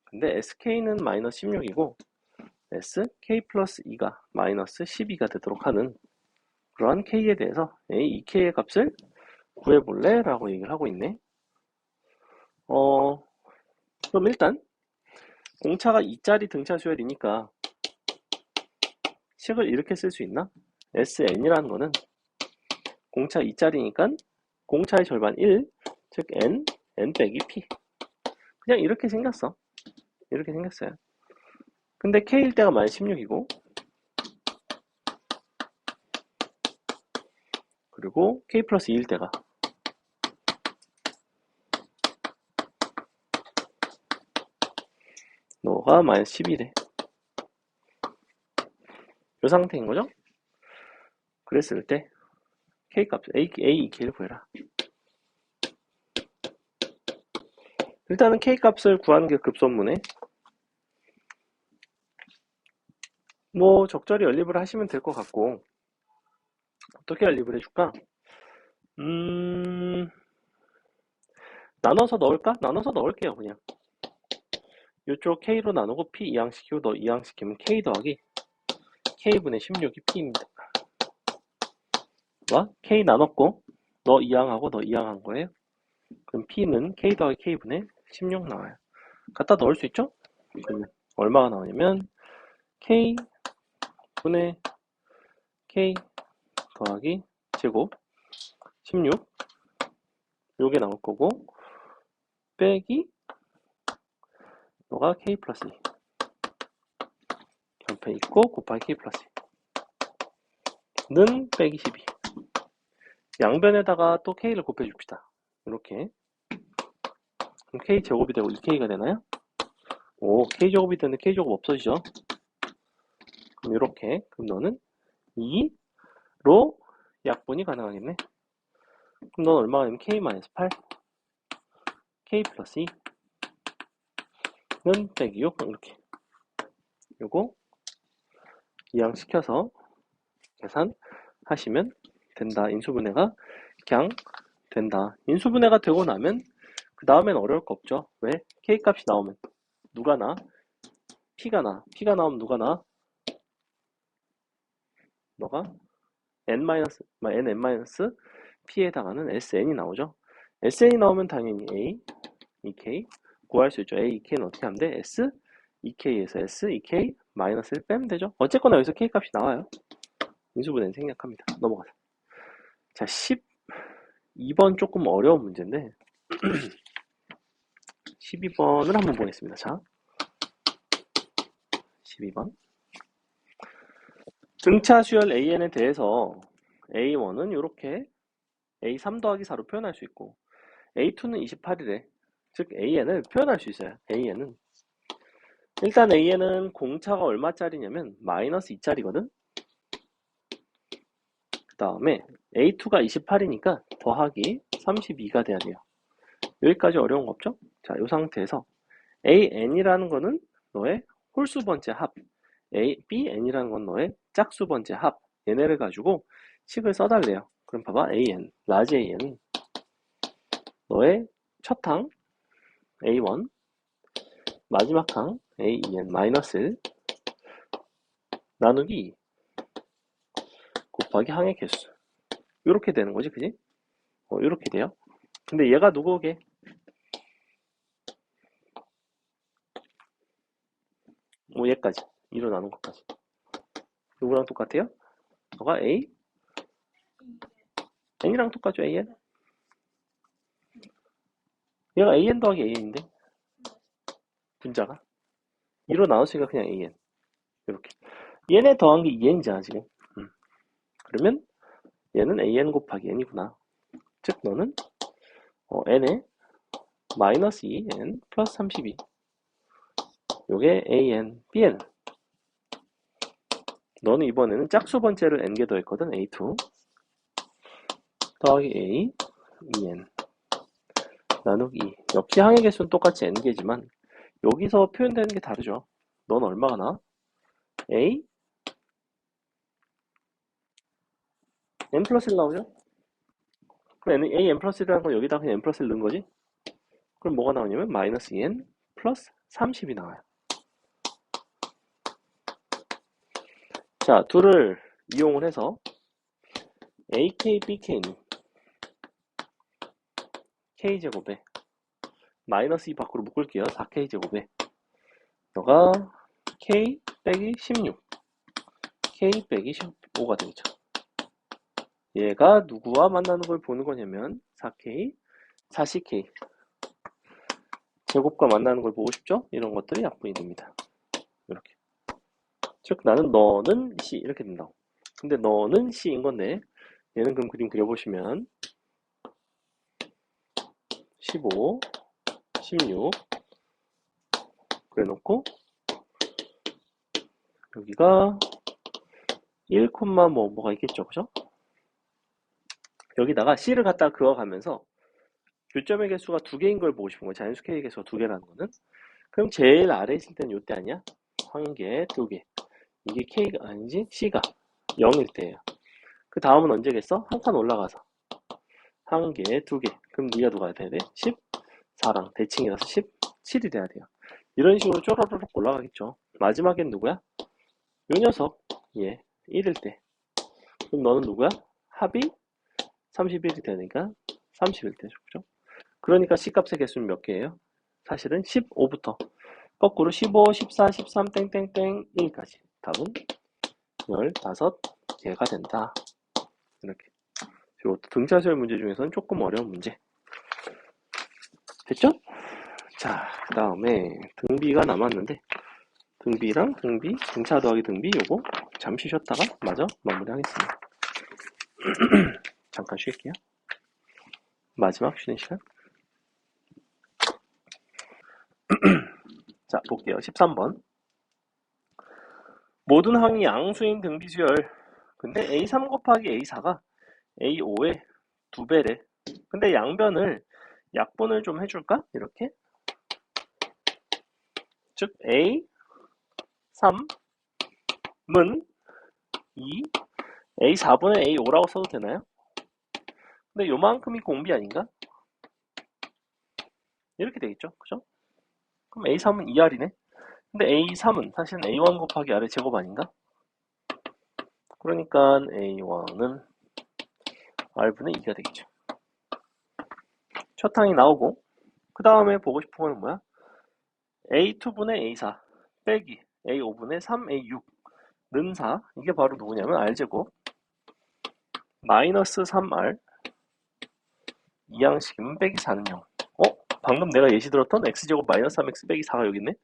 근데 SK는 마이너스 16이고, SK 플러스 2가 마이너스 12가 되도록 하는 그러한 K에 대해서 A, 2K의 값을 구해볼래? 라고 얘기를 하고 있네. 그럼 일단 공차가 2짜리 등차 수열이니까 식을 이렇게 쓸 수 있나? Sn이라는 거는 공차 2짜리니까 공차의 절반 1, 즉 N 빼기 P. 그냥 이렇게 생겼어. 이렇게 생겼어요. 근데 K일 때가 마이너스 16이고, 그리고 K 플러스 2일 때가 너가 마이너스 10이래. 이 상태인 거죠? 그랬을 때 K 값, A, K를 구해라. 일단은 K 값을 구하는 게 급선무네. 뭐 적절히 연립을 하시면 될 것 같고, 어떻게 연립을 해줄까? 나눠서 넣을까? 나눠서 넣을게요, 그냥. 이쪽 K로 나누고 P 이항시키고 너 이항시키면 K 더하기 K분의 16이 P입니다. 뭐? K 나눴고 너 이항하고 너 이항한 거예요. 그럼 P는 K 더하기 K분의 16 나와요. 갖다 넣을 수 있죠? 그러면 얼마가 나오냐면 K분의 K 더하기 제곱 16 요게 나올 거고 빼기 너가 K 플러스 2 옆에 있고 곱하기 K 플러스 2는 빼기 12 양변에다가 또 K를 곱해줍시다. 이렇게 그럼 K 제곱이 되고 2K가 되나요? 오, K 제곱이 되는데 K 제곱 없어지죠? 그럼 이렇게 그럼 너는 2로 약분이 가능하겠네. 그럼 넌 얼마가 되면 K-8 K 플러스 2는 빼기 6 이렇게 요거 이항시켜서 계산하시면 된다. 인수분해가 그냥 된다. 인수분해가 되고 나면 그 다음엔 어려울 거 없죠. 왜? K 값이 나오면 누가 나? P가 나. P가 나오면 누가 나? 너가 N에 해당하는 SN이 나오죠. SN이 나오면 당연히 A, EK 구할 수 있죠. A, EK는 어떻게 하면 돼? S, EK에서 S, EK 마이너스를 빼면 되죠. 어쨌거나 여기서 K 값이 나와요. 인수분해는 생략합니다. 넘어가자. 자, 12번 조금 어려운 문제인데 12번을 한번 보겠습니다. 자, 12번 등차 수열 AN에 대해서 A1은 이렇게 A3 더하기 4로 표현할 수 있고 A2는 28이래. 즉 AN을 표현할 수 있어요. AN은 일단 AN은 공차가 얼마짜리냐면 마이너스 2짜리거든. 그 다음에 A2가 28이니까 더하기 32가 돼야 돼요. 여기까지 어려운 거 없죠? 자, 이 상태에서 AN이라는 거는 너의 홀수 번째 합, BN이라는 건 너의 짝수 번째 합. 얘네를 가지고 식을 써달래요. 그럼 봐봐, AN, 라지 AN은 너의 첫 항 A1, 마지막 항 AN 마이너스 1 나누기 곱하기 항의 개수. 이렇게 되는 거지, 그지? 이렇게 돼요. 근데 얘가 누구게? 뭐 얘까지 2로 나눈 것까지 누구랑 똑같아요? 너가 A, N이랑 똑같죠, AN? 얘가 AN 더하기 AN인데 분자가 2로 나눴으니까 그냥 AN 이렇게 얘네 더한 게 2N이잖아 지금. 그러면 얘는 AN 곱하기 N이구나. 즉 너는 n에 마이너스 2, n 플러스 32 요게 an, bn. 너는 이번에는 짝수 번째를 n개 더했거든. a2 더하기 a, 2n 나누기 2. 역시 항의 개수는 똑같이 n개지만 여기서 표현되는 게 다르죠. 넌 얼마가 나? a, n 플러스 1 나오죠? 그럼 a, n 플러스 1이라는 건 여기다 그냥 n 플러스 1 넣은 거지? 그럼 뭐가 나오냐면 마이너스 2n 플러스 30이 나와요. 자, 둘을 이용을 해서 AK, BK는 K제곱에 마이너스 2 밖으로 묶을게요. 4K제곱에 너가 K 빼기 16 K 빼기 15가 되겠죠. 얘가 누구와 만나는 걸 보는 거냐면 4K, 40K 제곱과 만나는 걸 보고 싶죠? 이런 것들이 약분이 됩니다. 이렇게. 즉 나는 너는 C 이렇게 된다고. 근데 너는 C인 건데 얘는 그럼 그림 그려보시면 15, 16 그래놓고 여기가 1, 뭐가 있겠죠, 그죠? 여기다가 C를 갖다 그어가면서 교점의 개수가 2개인 걸 보고 싶은 거예요. 자연수 K의 개수가 2개라는 거는. 그럼 제일 아래에 있을 때는 요때 아니야? 1개, 2개. 이게 K가 아니지? C가 0일 때예요. 그 다음은 언제겠어? 한 칸 올라가서 1개, 2개. 그럼 네가 누가 돼야 돼? 14랑 대칭이라서 17이 돼야 돼요. 이런 식으로 쪼르르륵 올라가겠죠. 마지막엔 누구야? 요 녀석. 얘 1일 때. 그럼 너는 누구야? 합이 31이 되니까 30일 때죠. 그죠? 그러니까 C값의 개수는 몇 개예요? 사실은 15부터 거꾸로 15, 14, 13, 땡땡땡 1까지. 답은 15개가 된다. 이렇게. 요 등차수열 문제 중에서는 조금 어려운 문제. 됐죠? 자, 그 다음에 등비가 남았는데 등비랑 등비, 등차 더하기 등비 요거 잠시 쉬었다가 마저 마무리하겠습니다. 잠깐 쉴게요. 마지막 쉬는 시간. 자, 볼게요. 13번. 모든 항이 양수인 등비수열. 근데 A3 곱하기 A4가 A5의 2배래. 근데 양변을 약분을 좀 해줄까? 이렇게. 즉 A3은 2, A4분의 A5라고 써도 되나요? 근데 요만큼이 공비 아닌가? 이렇게 되겠죠. 그죠? 그럼 A3은 2R이네. 근데 A3은 사실은 A1 곱하기 R의 제곱 아닌가? 그러니까 A1은 R분의 2가 되겠죠. 첫 항이 나오고 그 다음에 보고 싶은 거는 뭐야? A2분의 A4 빼기 A5분의 3A6는 4. 이게 바로 누구냐면 R제곱 마이너스 3R 2양식이면 빼기 4는 0. 방금 내가 예시 들었던 X제곱 마이너스 3X 빼기 4가 여기 있네?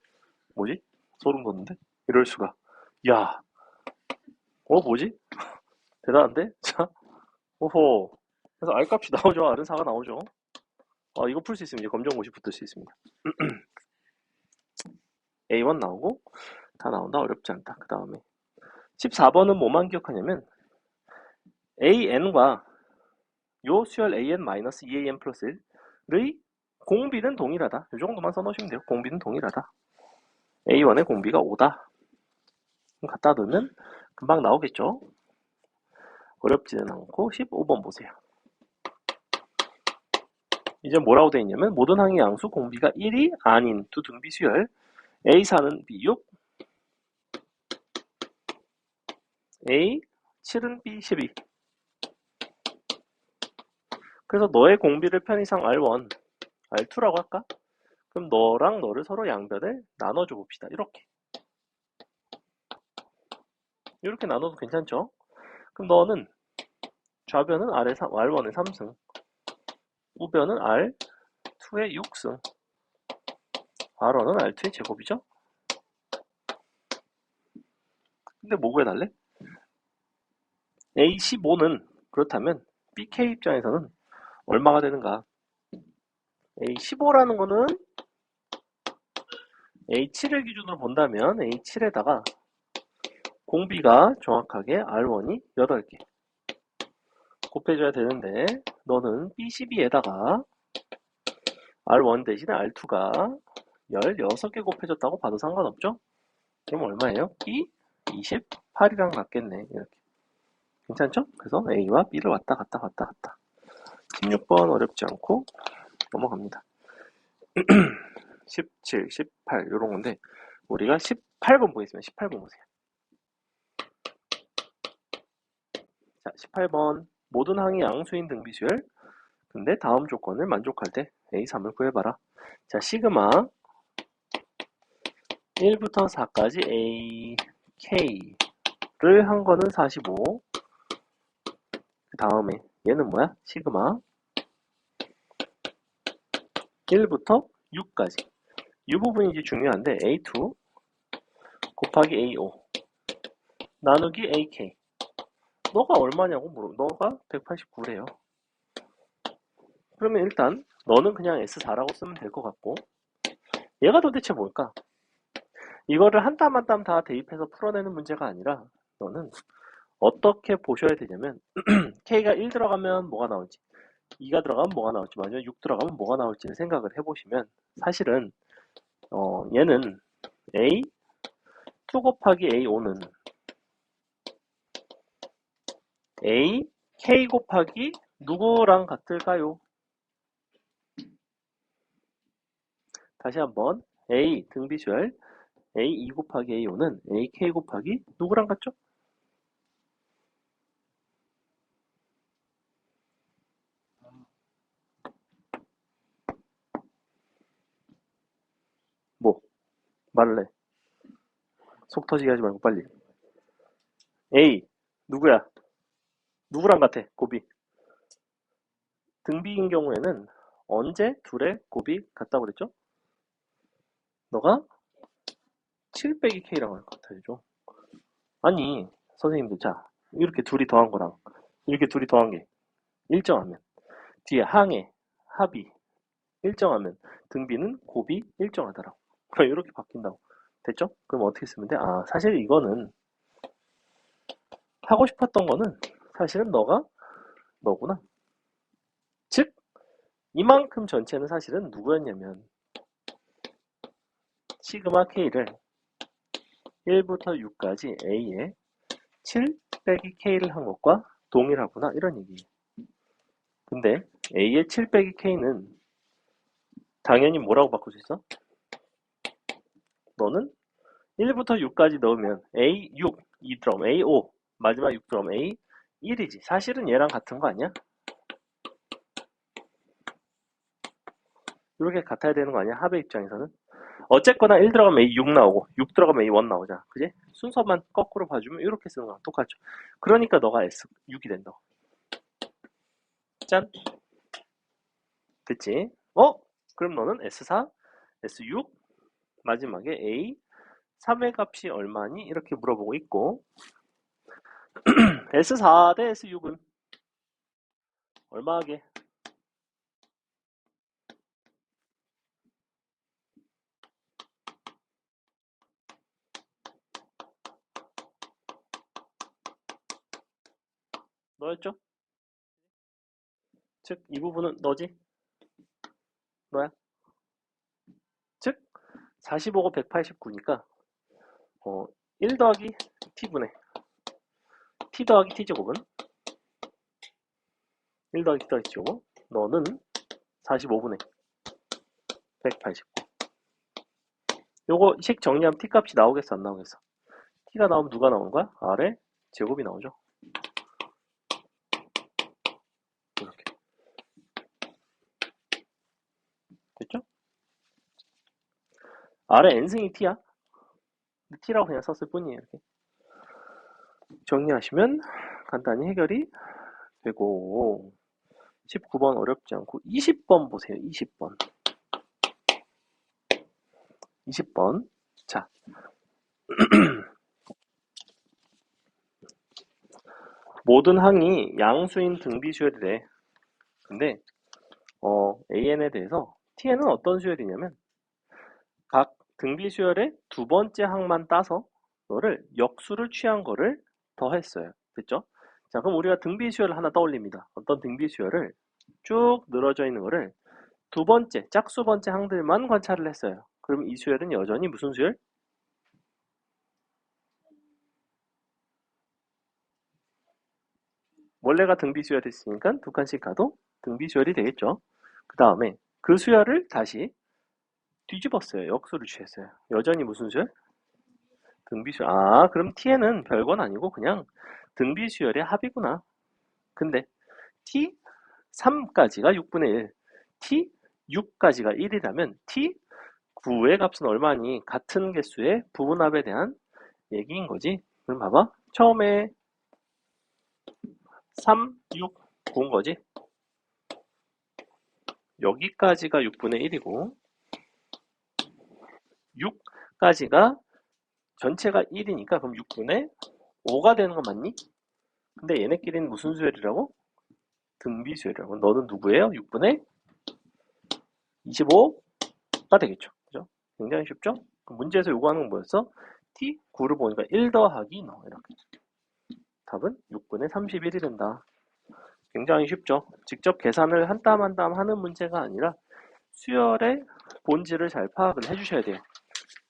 뭐지? 소름 돋는데? 이럴 수가. 야, 뭐지? 대단한데? 자, 오호. 그래서 R값이 나오죠. R은 4가 나오죠. 이거 풀 수 있으면 이제 검정고시 붙을 수 있습니다. A1 나오고 다 나온다. 어렵지 않다. 그 다음에 14번은 뭐만 기억하냐면 AN과 요 수열 AN-2AN 플러스 1의 공비는 동일하다. 이 정도만 써놓으시면 돼요. 공비는 동일하다. A1의 공비가 5다. 갖다 놓으면 금방 나오겠죠. 어렵지는 않고 15번 보세요. 이제 뭐라고 되어 있냐면 모든 항의 양수 공비가 1이 아닌 두 등비 수열 A4는 B6 A7은 B12. 그래서 너의 공비를 편의상 R1, R2라고 할까? 그럼 너랑 너를 서로 양변을 나눠줘 봅시다. 이렇게 나눠도 괜찮죠? 그럼 너는 좌변은 R1의 3승, 우변은 R2의 6승, R1은 R2의 제곱이죠? 근데 뭐 구해달래? A15는 그렇다면 BK 입장에서는 얼마가 되는가? A15라는 거는 A7을 기준으로 본다면 A7에다가 공비가 정확하게 R1이 8개 곱해줘야 되는데 너는 B12에다가 R1 대신에 R2가 16개 곱해졌다고 봐도 상관없죠? 그럼 얼마예요? B 28이랑 같겠네. 이렇게. 괜찮죠? 그래서 A와 B를 왔다 갔다 왔다 갔다. 16번 어렵지 않고 넘어갑니다. 17, 18 이런 건데 우리가 18번 보겠습니다. 18번 보세요. 자, 18번 모든 항이 양수인 등비수열 근데 다음 조건을 만족할 때 A3을 구해봐라. 자, 시그마 1부터 4까지 A, K를 한 거는 45. 그 다음에 얘는 뭐야? 시그마 1부터 6까지. 이 부분이 이제 중요한데 A2 곱하기 A5 나누기 AK. 너가 얼마냐고 물어. 너가 189래요. 그러면 일단 너는 그냥 S4라고 쓰면 될 것 같고 얘가 도대체 뭘까? 이거를 한 땀 한 땀 다 대입해서 풀어내는 문제가 아니라 너는 어떻게 보셔야 되냐면 K가 1 들어가면 뭐가 나올지 2가 들어가면 뭐가 나올지 마지막에 6 들어가면 뭐가 나올지를 생각을 해보시면 사실은 얘는 A 2 곱하기 A5는 A K 곱하기 누구랑 같을까요? 다시 한번 A 등비수열 A2 곱하기 A5는 AK 곱하기 누구랑 같죠? 뭐? 말을 해. 속 터지게 하지 말고 빨리. A 누구야? 누구랑 같아? 곱이. 등비인 경우에는 언제 둘의 곱이 같다고 그랬죠? 너가 7 빼기 K랑 할 것 같아야죠. 아니 선생님들 자 이렇게 둘이 더한 거랑 이렇게 둘이 더한 게 일정하면 뒤에 항의 합이 일정하면 등비는 곱이 일정하더라고. 이렇게 바뀐다고. 됐죠? 그럼 어떻게 쓰면 돼? 아 사실 이거는 하고 싶었던 거는 사실은 너구나. 즉 이만큼 전체는 사실은 누구였냐면 시그마 K를 1부터 6까지 A에 7 빼기 K를 한 것과 동일하구나 이런 얘기예요. 근데 A의 7 빼기 K는 당연히 뭐라고 바꿀 수 있어? 너는 1부터 6까지 넣으면 A6, 2 들어가면 A5, 마지막 6 들어가면 A1이지. 사실은 얘랑 같은 거 아니야? 이렇게 같아야 되는 거 아니야? 합의 입장에서는? 어쨌거나 1 들어가면 A6 나오고 6 들어가면 A1 나오잖아. 그지? 순서만 거꾸로 봐주면 이렇게 쓰는 거랑 똑같죠. 그러니까 너가 S6이 된다고. 짠! 됐지? 그럼 너는 S4, S6, 마지막에 A, 3의 값이 얼마니? 이렇게 물어보고 있고 S4 대 S6은 얼마 하게? 너였죠? 즉, 이 부분은 너지? 너야? 즉, 45고 189니까 1 더하기 t분의 t 더하기 t제곱은 1 더하기 t 더하기 t제곱 너는 45분의 189 요거 식 정리하면 t 값이 나오겠어 안 나오겠어? t가 나오면 누가 나오는 거야? r의 제곱이 나오죠. 이렇게 됐죠? r의 n승이 t야. t라고 그냥 썼을 뿐이에요. 이렇게. 정리하시면 간단히 해결이 되고 19번 어렵지 않고 20번 보세요. 20번 20번 자 모든 항이 양수인 등비수열이래. 근데 AN에 대해서 TN은 어떤 수열이냐면 각 등비 수열의 두 번째 항만 따서 너를 역수를 취한 거를 더했어요. 됐죠? 자, 그럼 우리가 등비 수열을 하나 떠올립니다. 어떤 등비 수열을 쭉 늘어져 있는 거를 두 번째, 짝수 번째 항들만 관찰을 했어요. 그럼 이 수열은 여전히 무슨 수열? 원래가 등비 수열이었으니까 두 칸씩 가도 등비 수열이 되겠죠. 그 다음에 그 수열을 다시 뒤집었어요. 역수를 취했어요. 여전히 무슨 수열? 등비 수열. 아, 그럼 t는 별건 아니고 그냥 등비 수열의 합이구나. 근데 t 3까지가 6분의 1, t 6까지가 1이라면 t 9의 값은 얼마니? 같은 개수의 부분합에 대한 얘기인 거지. 그럼 봐봐. 처음에 3, 6, 9인 거지. 여기까지가 6분의 1이고 6까지가 전체가 1이니까 그럼 6분의 5가 되는 거 맞니? 근데 얘네끼리는 무슨 수열이라고? 등비 수열이라고. 너는 누구예요? 6분의 25가 되겠죠. 그죠? 굉장히 쉽죠? 문제에서 요구하는 건 뭐였어? t 9를 보니까 1 더하기 너 이렇게. 답은 6분의 31이 된다. 굉장히 쉽죠? 직접 계산을 한 땀 한 땀 하는 문제가 아니라 수열의 본질을 잘 파악을 해주셔야 돼요.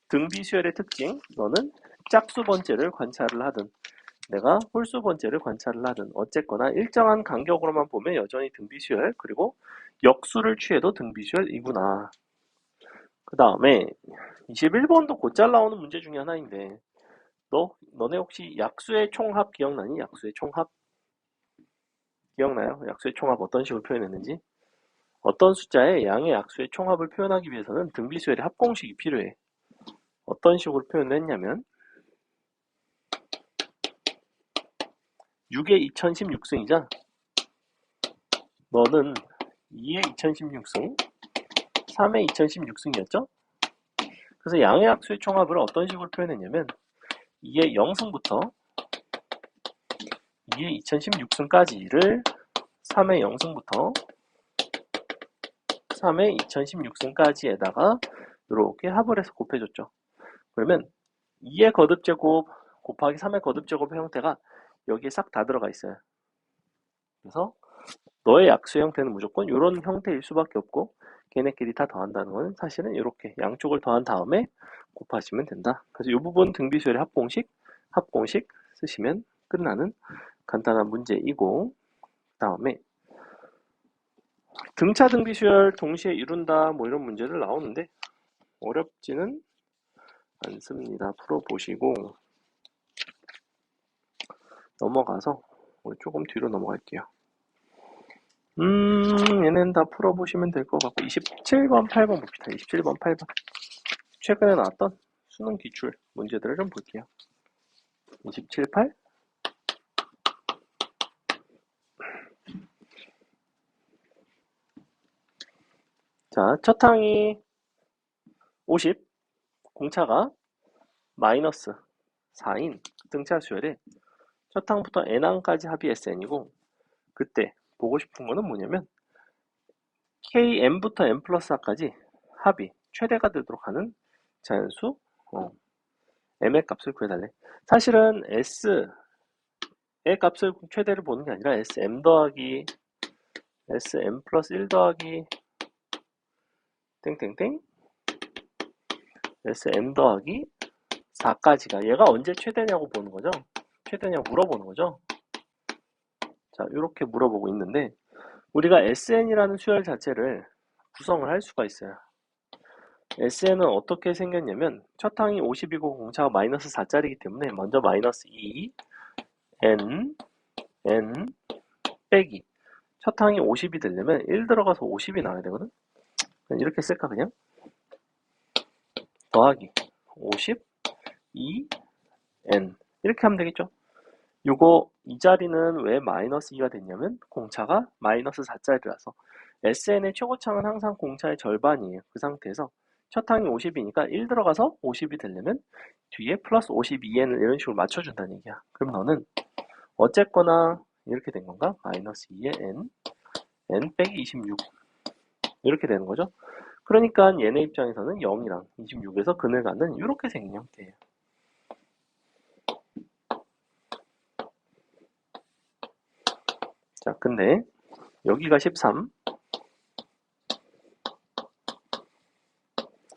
등비 수열의 특징, 너는 짝수 번째를 관찰을 하든 내가 홀수 번째를 관찰을 하든 어쨌거나 일정한 간격으로만 보면 여전히 등비 수열, 그리고 역수를 취해도 등비 수열이구나. 그 다음에 21번도 곧잘 나오는 문제 중에 하나인데 너네 혹시 약수의 총합 기억나니? 약수의 총합 기억나요? 약수의 총합 어떤 식으로 표현했는지? 어떤 숫자의 양의 약수의 총합을 표현하기 위해서는 등비수열의 합공식이 필요해. 어떤 식으로 표현을 했냐면 6의 2016승이자 너는 2의 2016승, 3의 2016승이었죠? 그래서 양의 약수의 총합을 어떤 식으로 표현했냐면 2의 0승부터 2의 2016승까지를 3의 0승부터 3의 2016승까지에다가 이렇게 합을 해서 곱해줬죠. 그러면 2의 거듭제곱 곱하기 3의 거듭제곱의 형태가 여기에 싹 다 들어가 있어요. 그래서 너의 약수 형태는 무조건 이런 형태일 수밖에 없고 걔네끼리 다 더한다는 건 사실은 이렇게 양쪽을 더한 다음에 곱하시면 된다. 그래서 이 부분 등비수열의 합공식 쓰시면 끝나는 간단한 문제이고 그 다음에 등차 등비수열 동시에 이룬다 뭐 이런 문제를 나오는데 어렵지는 않습니다. 풀어보시고 넘어가서 우리 조금 뒤로 넘어갈게요. 얘는 다 풀어보시면 될 것 같고 27번, 8번 봅시다. 27번, 8번 최근에 나왔던 수능 기출 문제들을 좀 볼게요. 27, 8 자, 첫 항이 50, 공차가 마이너스 4인 등차 수열에 첫 항부터 n항까지 합이 SN이고 그때 보고 싶은 거는 뭐냐면 KM부터 M 플러스 4까지 합이 최대가 되도록 하는 자연수 M의 값을 구해달래. 사실은 S의 값을 최대를 보는 게 아니라 SM 더하기 SM 플러스 1 더하기 땡땡땡 SM 더하기 4까지가 얘가 언제 최대냐고 보는 거죠. 최대냐고 물어보는 거죠. 자, 이렇게 물어보고 있는데 우리가 SN이라는 수열 자체를 구성을 할 수가 있어요. SN은 어떻게 생겼냐면 첫 항이 50이고 공차가 마이너스 4짜리이기 때문에 먼저 마이너스 2 N 빼기 첫 항이 50이 되려면 1 들어가서 50이 나와야 되거든. 이렇게 쓸까 그냥? 더하기 50 2N 이렇게 하면 되겠죠. 요거 이 자리는 왜 마이너스 2가 됐냐면 공차가 마이너스 4짜리라서 SN의 최고차는 항상 공차의 절반이에요. 그 상태에서 첫 항이 50이니까 1 들어가서 50이 되려면 뒤에 플러스 52N을 이런 식으로 맞춰준다는 얘기야. 그럼 너는 어쨌거나 이렇게 된 건가? 마이너스 2의 N 빼기 26 이렇게 되는 거죠. 그러니까 얘네 입장에서는 0이랑 26에서 근을 갖는 이렇게 생긴 형태예요. 자, 근데 여기가 13,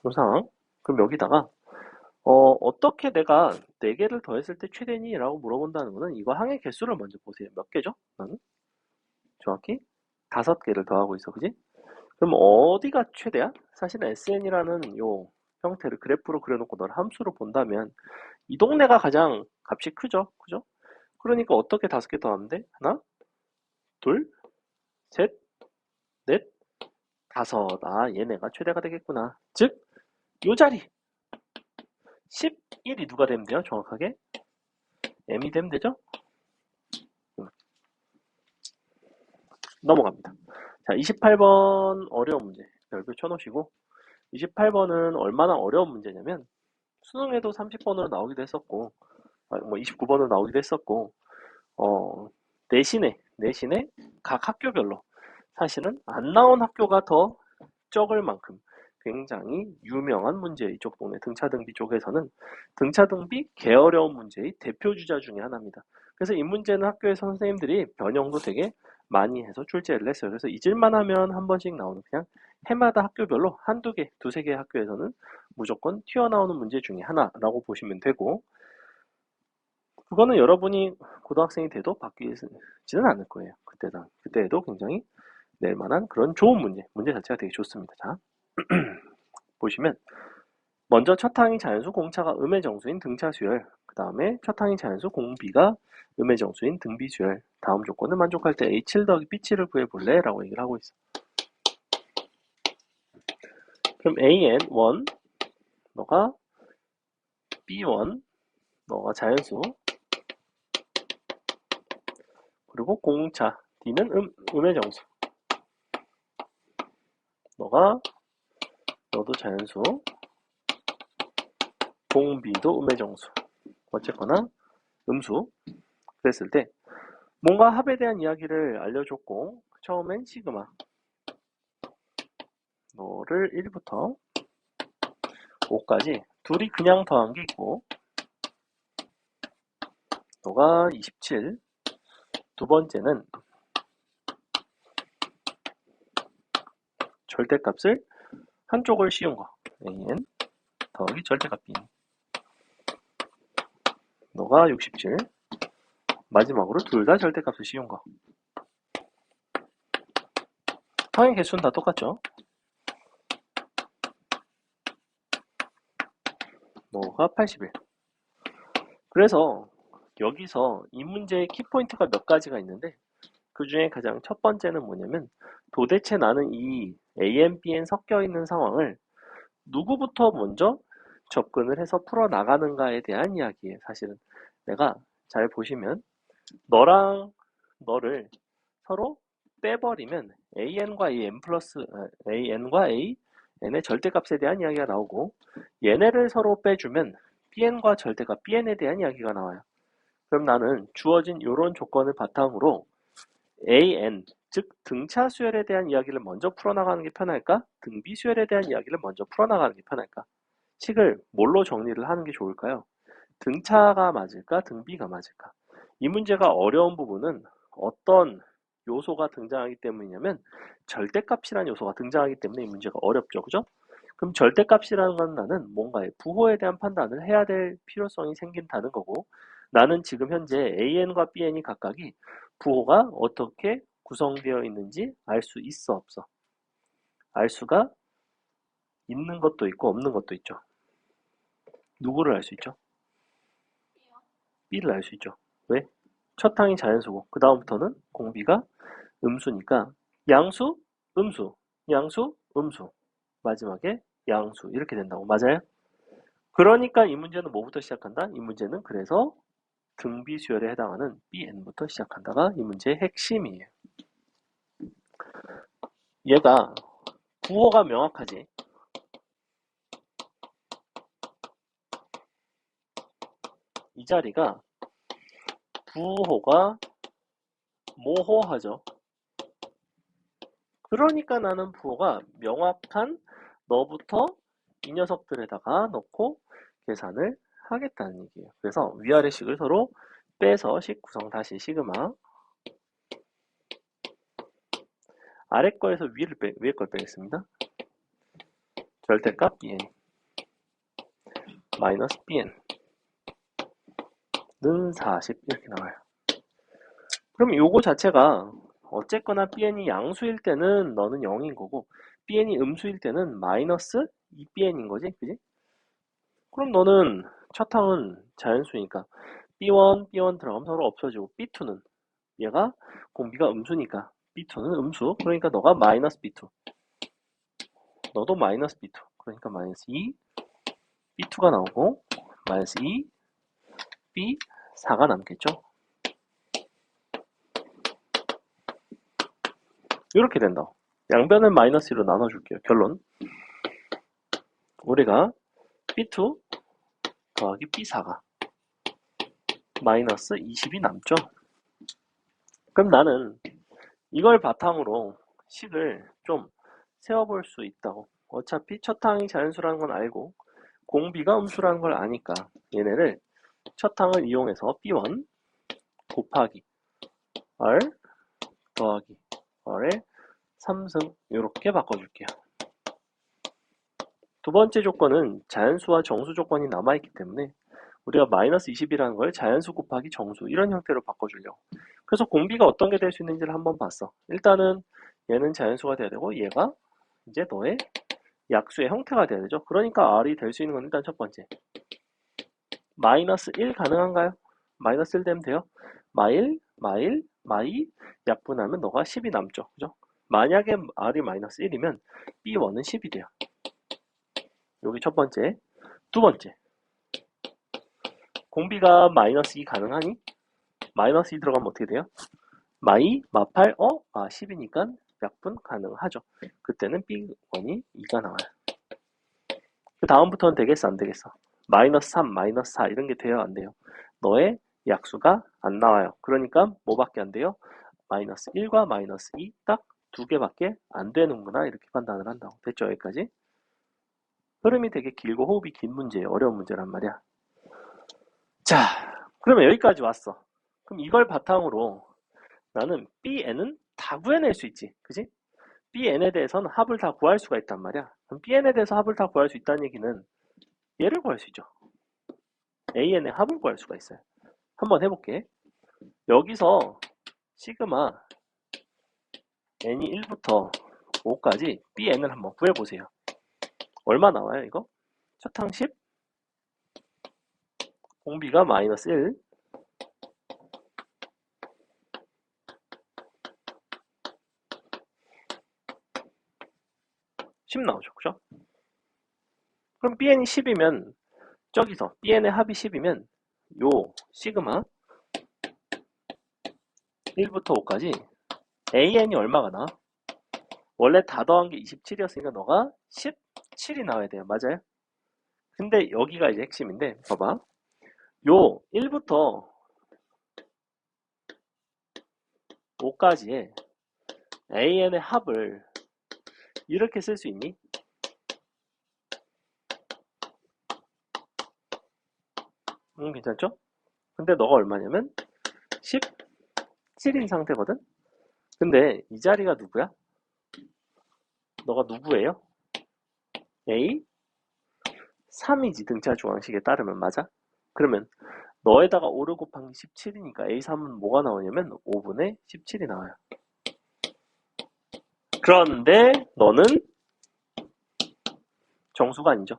이 상황. 그럼 여기다가 어떻게 내가 4개를 더했을 때 최대니? 라고 물어본다는 거는 이거 항의 개수를 먼저 보세요. 몇 개죠? 나는 정확히 5개를 더하고 있어. 그지? 그럼 어디가 최대야? 사실은 SN이라는 요 형태를 그래프로 그려놓고 널 함수로 본다면 이 동네가 가장 값이 크죠? 그죠? 그러니까 어떻게 5개 더하면 돼? 하나, 둘, 셋, 넷, 다섯. 아, 얘네가 최대가 되겠구나. 즉, 요 자리 11이 누가 되면 돼요? 정확하게 m이 되면 되죠? 넘어갑니다. 자, 28번 어려운 문제 별표 쳐놓으시고 28번은 얼마나 어려운 문제냐면 수능에도 30번으로 나오기도 했었고 뭐 29번으로 나오기도 했었고 내신에 각 학교별로 사실은 안 나온 학교가 더 적을 만큼 굉장히 유명한 문제 이쪽 동네 등차등비 쪽에서는 등차등비 개어려운 문제의 대표 주자 중에 하나입니다. 그래서 이 문제는 학교에서 선생님들이 변형도 되게 많이 해서 출제를 했어요. 그래서 잊을만 하면 한 번씩 나오는 그냥 해마다 학교별로 한두 개, 두세 개 학교에서는 무조건 튀어나오는 문제 중에 하나라고 보시면 되고 그거는 여러분이 고등학생이 돼도 바뀌지는 않을 거예요. 그때에도 굉장히 낼 만한 그런 좋은 문제 자체가 되게 좋습니다. 자, 보시면 먼저 첫 항이 자연수 공차가 음의 정수인 등차 수열, 그 다음에 첫 항이 자연수 공비가 음의 정수인 등비 수열, 다음 조건을 만족할 때 A7 더하기 B7을 구해볼래? 라고 얘기를 하고 있어. 그럼 AN1, 너가 B1, 너가 자연수, 그리고 공차, D는 음의 정수. 너도 자연수, 공비도 음의 정수. 어쨌거나 음수. 그랬을 때 뭔가 합에 대한 이야기를 알려줬고 처음엔 시그마 너를 1부터 5까지 둘이 그냥 더한 게 있고 너가 27 두 번째는 절대값을 한쪽을 씌운 거 an 더하기 절대값 b 너가 67 마지막으로 둘 다 절대값을 씌운 거 항의 개수는 다 똑같죠. 너가 81 그래서 여기서 이 문제의 키포인트가 몇 가지가 있는데 그 중에 가장 첫 번째는 뭐냐면 도대체 나는 이 AN, BN 섞여 있는 상황을 누구부터 먼저 접근을 해서 풀어나가는가에 대한 이야기예요. 사실은 내가 잘 보시면 너랑 너를 서로 빼버리면 AN과 AN 플러스 AN과 AN의 절대값에 대한 이야기가 나오고 얘네를 서로 빼주면 BN과 절대값 BN에 대한 이야기가 나와요. 그럼 나는 주어진 이런 조건을 바탕으로 AN, 즉 등차 수열에 대한 이야기를 먼저 풀어나가는 게 편할까? 등비 수열에 대한 이야기를 먼저 풀어나가는 게 편할까? 식을 뭘로 정리를 하는 게 좋을까요? 등차가 맞을까? 등비가 맞을까? 이 문제가 어려운 부분은 어떤 요소가 등장하기 때문이냐면 절대값이라는 요소가 등장하기 때문에 이 문제가 어렵죠. 그죠? 그럼 절대값이라는 건 나는 뭔가의 부호에 대한 판단을 해야 될 필요성이 생긴다는 거고 나는 지금 현재 AN과 BN이 각각이 부호가 어떻게 구성되어 있는지 알 수 있어 없어? 알 수가 있는 것도 있고 없는 것도 있죠. 누구를 알 수 있죠? B를 알 수 있죠. 왜? 첫 항이 자연수고 그 다음부터는 공비가 음수니까 양수, 음수, 양수, 음수 마지막에 양수 이렇게 된다고 맞아요? 그러니까 이 문제는 뭐부터 시작한다? 이 문제는 그래서 등비 수열에 해당하는 BN부터 시작한다가 이 문제의 핵심이에요. 얘가 부호가 명확하지. 이 자리가 부호가 모호하죠. 그러니까 나는 부호가 명확한 너부터 이 녀석들에다가 넣고 계산을 하겠다는 얘기예요. 그래서 위아래 식을 서로 빼서 식 구성 다시 시그마 아래 거에서 위에 걸 빼겠습니다. 절대값 bn 마이너스 bn는 40 이렇게 나와요. 그럼 요거 자체가 어쨌거나 bn이 양수일 때는 너는 0인 거고 bn이 음수일 때는 마이너스 2bn인 거지, 그지? 그럼 너는 첫 항은 자연수니까 B1 들어가면 서로 없어지고 B2는 얘가 공비가 음수니까 B2는 음수 그러니까 너가 마이너스 B2 너도 마이너스 B2 그러니까 마이너스 2 B2가 나오고 마이너스 2 B4가 남겠죠. 이렇게 된다. 양변을 마이너스 2로 나눠줄게요. 결론 우리가 B2 더하기 B4가 마이너스 20이 남죠. 그럼 나는 이걸 바탕으로 식을 좀 세워볼 수 있다고. 어차피 첫 항이 자연수라는 건 알고 공비가 음수라는 걸 아니까 얘네를 첫 항을 이용해서 B1 곱하기 R 더하기 R의 3승 이렇게 바꿔줄게요. 두 번째 조건은 자연수와 정수 조건이 남아있기 때문에 우리가 마이너스 20이라는 걸 자연수 곱하기 정수 이런 형태로 바꿔주려고. 그래서 공비가 어떤 게 될 수 있는지를 한번 봤어. 일단은 얘는 자연수가 돼야 되고 얘가 이제 너의 약수의 형태가 돼야 되죠. 그러니까 R이 될 수 있는 건 일단 첫 번째. 마이너스 1 가능한가요? 마이너스 1 되면 돼요. 마이 약분하면 너가 10이 남죠. 그죠? 만약에 R이 마이너스 1이면 B1은 10이 돼요. 여기 첫 번째. 두 번째. 공비가 마이너스 2 가능하니? 마이너스 2 들어가면 어떻게 돼요? 마팔 10이니까 약분 가능하죠. 그때는 B1이 2가 나와요. 그 다음부터는 되겠어 안 되겠어? 마이너스 3, 마이너스 4 이런 게 돼요 안 돼요? 너의 약수가 안 나와요. 그러니까 뭐밖에 안 돼요? 마이너스 1과 마이너스 2 딱 두 개밖에 안 되는구나 이렇게 판단을 한다고. 됐죠 여기까지? 흐름이 되게 길고 호흡이 긴 문제예요. 어려운 문제란 말이야. 자, 그러면 여기까지 왔어. 그럼 이걸 바탕으로 나는 Bn은 다 구해낼 수 있지. 그지? Bn에 대해서는 합을 다 구할 수가 있단 말이야. 그럼 Bn에 대해서 합을 다 구할 수 있다는 얘기는 얘를 구할 수 있죠. AN의 합을 구할 수가 있어요. 한번 해볼게. 여기서 시그마 n이 1부터 5까지 Bn을 한번 구해보세요. 얼마 나와요 이거? 첫 항 10, 공비가 마이너스 1, 10 나오죠. 그죠? 그럼 Bn이 10이면 저기서 Bn의 합이 10이면 요 시그마 1부터 5까지 AN이 얼마가 나와? 원래 다 더한 게 27이었으니까 너가 17이 나와야 돼요. 맞아요? 근데 여기가 이제 핵심인데 봐봐. 요 1부터 5까지의 AN의 합을 이렇게 쓸 수 있니? 괜찮죠? 근데 너가 얼마냐면 17인 상태거든? 근데 이 자리가 누구야? 너가 누구예요? A 3이지 등차 중앙식에 따르면 맞아? 그러면 너에다가 5를 곱한 게 17이니까 A3은 뭐가 나오냐면 5분의 17이 나와요. 그런데 너는 정수가 아니죠.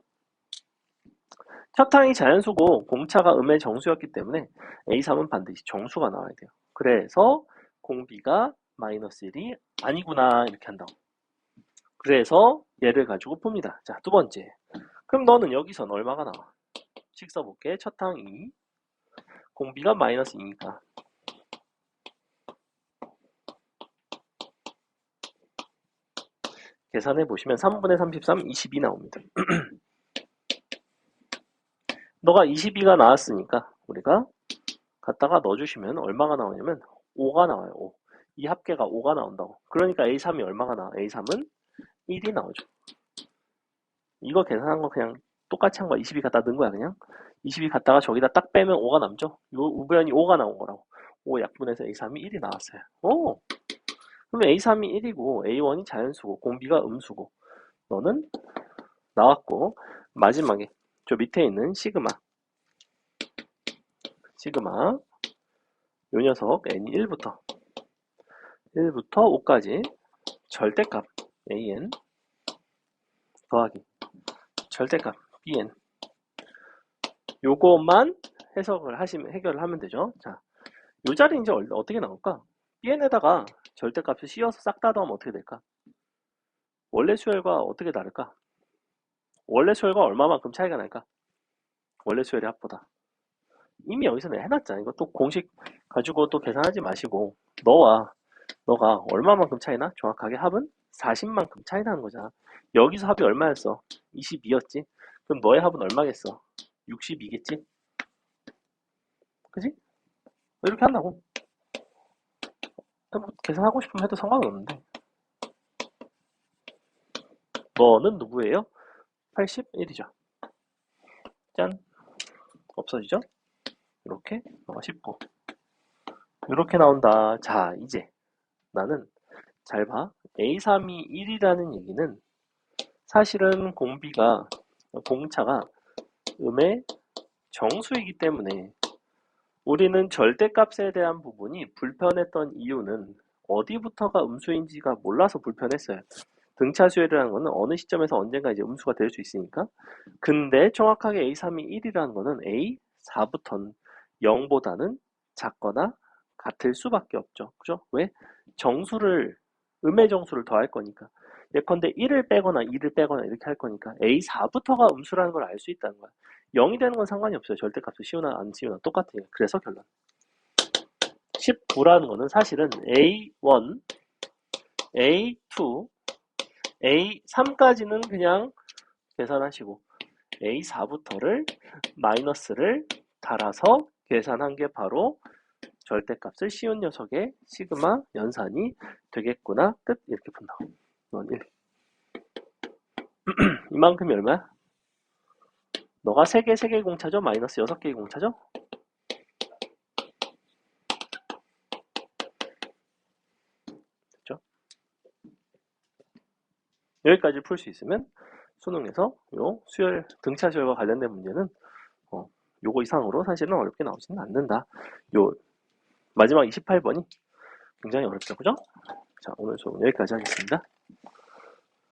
첫 항이 자연수고 공차가 음의 정수였기 때문에 A3은 반드시 정수가 나와야 돼요. 그래서 공비가 마이너스 1이 아니구나 이렇게 한다고. 그래서 얘를 가지고 풉니다. 자, 두 번째. 그럼 너는 여기선 얼마가 나와? 식 써볼게. 첫 항 2, 공비가 마이너스 2니까 계산해 보시면 3분의 33, 22 나옵니다. 너가 22가 나왔으니까 우리가 갖다가 넣어주시면 얼마가 나오냐면 5가 나와요. 5. 이 합계가 5가 나온다고. 그러니까 A3이 얼마가 나와? A3은 1이 나오죠. 이거 계산한 거 그냥 똑같이 한 거야. 22 갖다 넣은 거야, 그냥. 22 갖다가 저기다 딱 빼면 5가 남죠? 요 우변이 5가 나온 거라고. 5 약분해서 A3이 1이 나왔어요. 오! 그럼 A3이 1이고, A1이 자연수고, 공비가 음수고, 너는 나왔고, 마지막에 저 밑에 있는 시그마. 요 녀석 n이 1부터 5까지 절대값 an 더하기 절대값 bn 요것만 해결을 하면 되죠. 자, 요 자리 이제 어떻게 나올까? bn에다가 절대값을 씌워서 싹 다 더하면 어떻게 될까? 원래 수열과 어떻게 다를까? 원래 수열과 얼마만큼 차이가 날까? 원래 수열의 합보다. 이미 여기서는 해놨잖아. 이거 또 공식 가지고 또 계산하지 마시고 너가 얼마만큼 차이나? 정확하게 합은 40만큼 차이 나는 거잖아. 여기서 합이 얼마였어? 22였지? 그럼 너의 합은 얼마겠어? 62겠지? 그지? 이렇게 한다고. 뭐 계산하고 싶으면 해도 상관은 없는데. 너는 누구예요? 81이죠. 짠. 없어지죠? 이렇게 19. 이렇게 나온다. 자, 이제 나는 잘 봐. A3이 1이라는 얘기는 사실은 공차가 음의 정수이기 때문에 우리는 절대값에 대한 부분이 불편했던 이유는 어디부터가 음수인지가 몰라서 불편했어요. 등차수열이라는 거는 어느 시점에서 언젠가 이제 음수가 될 수 있으니까. 근데 정확하게 A3이 1이라는 거는 A4부터는 0보다는 작거나 같을 수밖에 없죠. 그죠? 왜? 음의 정수를 더할 거니까. 예컨대 1을 빼거나 2를 빼거나 이렇게 할 거니까 A4부터가 음수라는 걸 알 수 있다는 거야. 0이 되는 건 상관이 없어요. 절대값을 씌우나 안 씌우나 똑같아요. 그래서 결론. 19라는 거는 사실은 A1, A2, A3까지는 그냥 계산하시고 A4부터를 마이너스를 달아서 계산한 게 바로 절대값을 씌운 녀석의 시그마 연산이 되겠구나. 끝. 이렇게 푼다고. 넌 1. 이만큼이 얼마야? 너가 3개 공차죠? 마이너스 6개의 공차죠? 됐죠? 여기까지 풀 수 있으면 수능에서 요 등차 수열과 관련된 문제는 요거 이상으로 사실은 어렵게 나오지는 않는다. 요 마지막 28번이 굉장히 어렵죠, 그죠? 자, 오늘 수업은 여기까지 하겠습니다.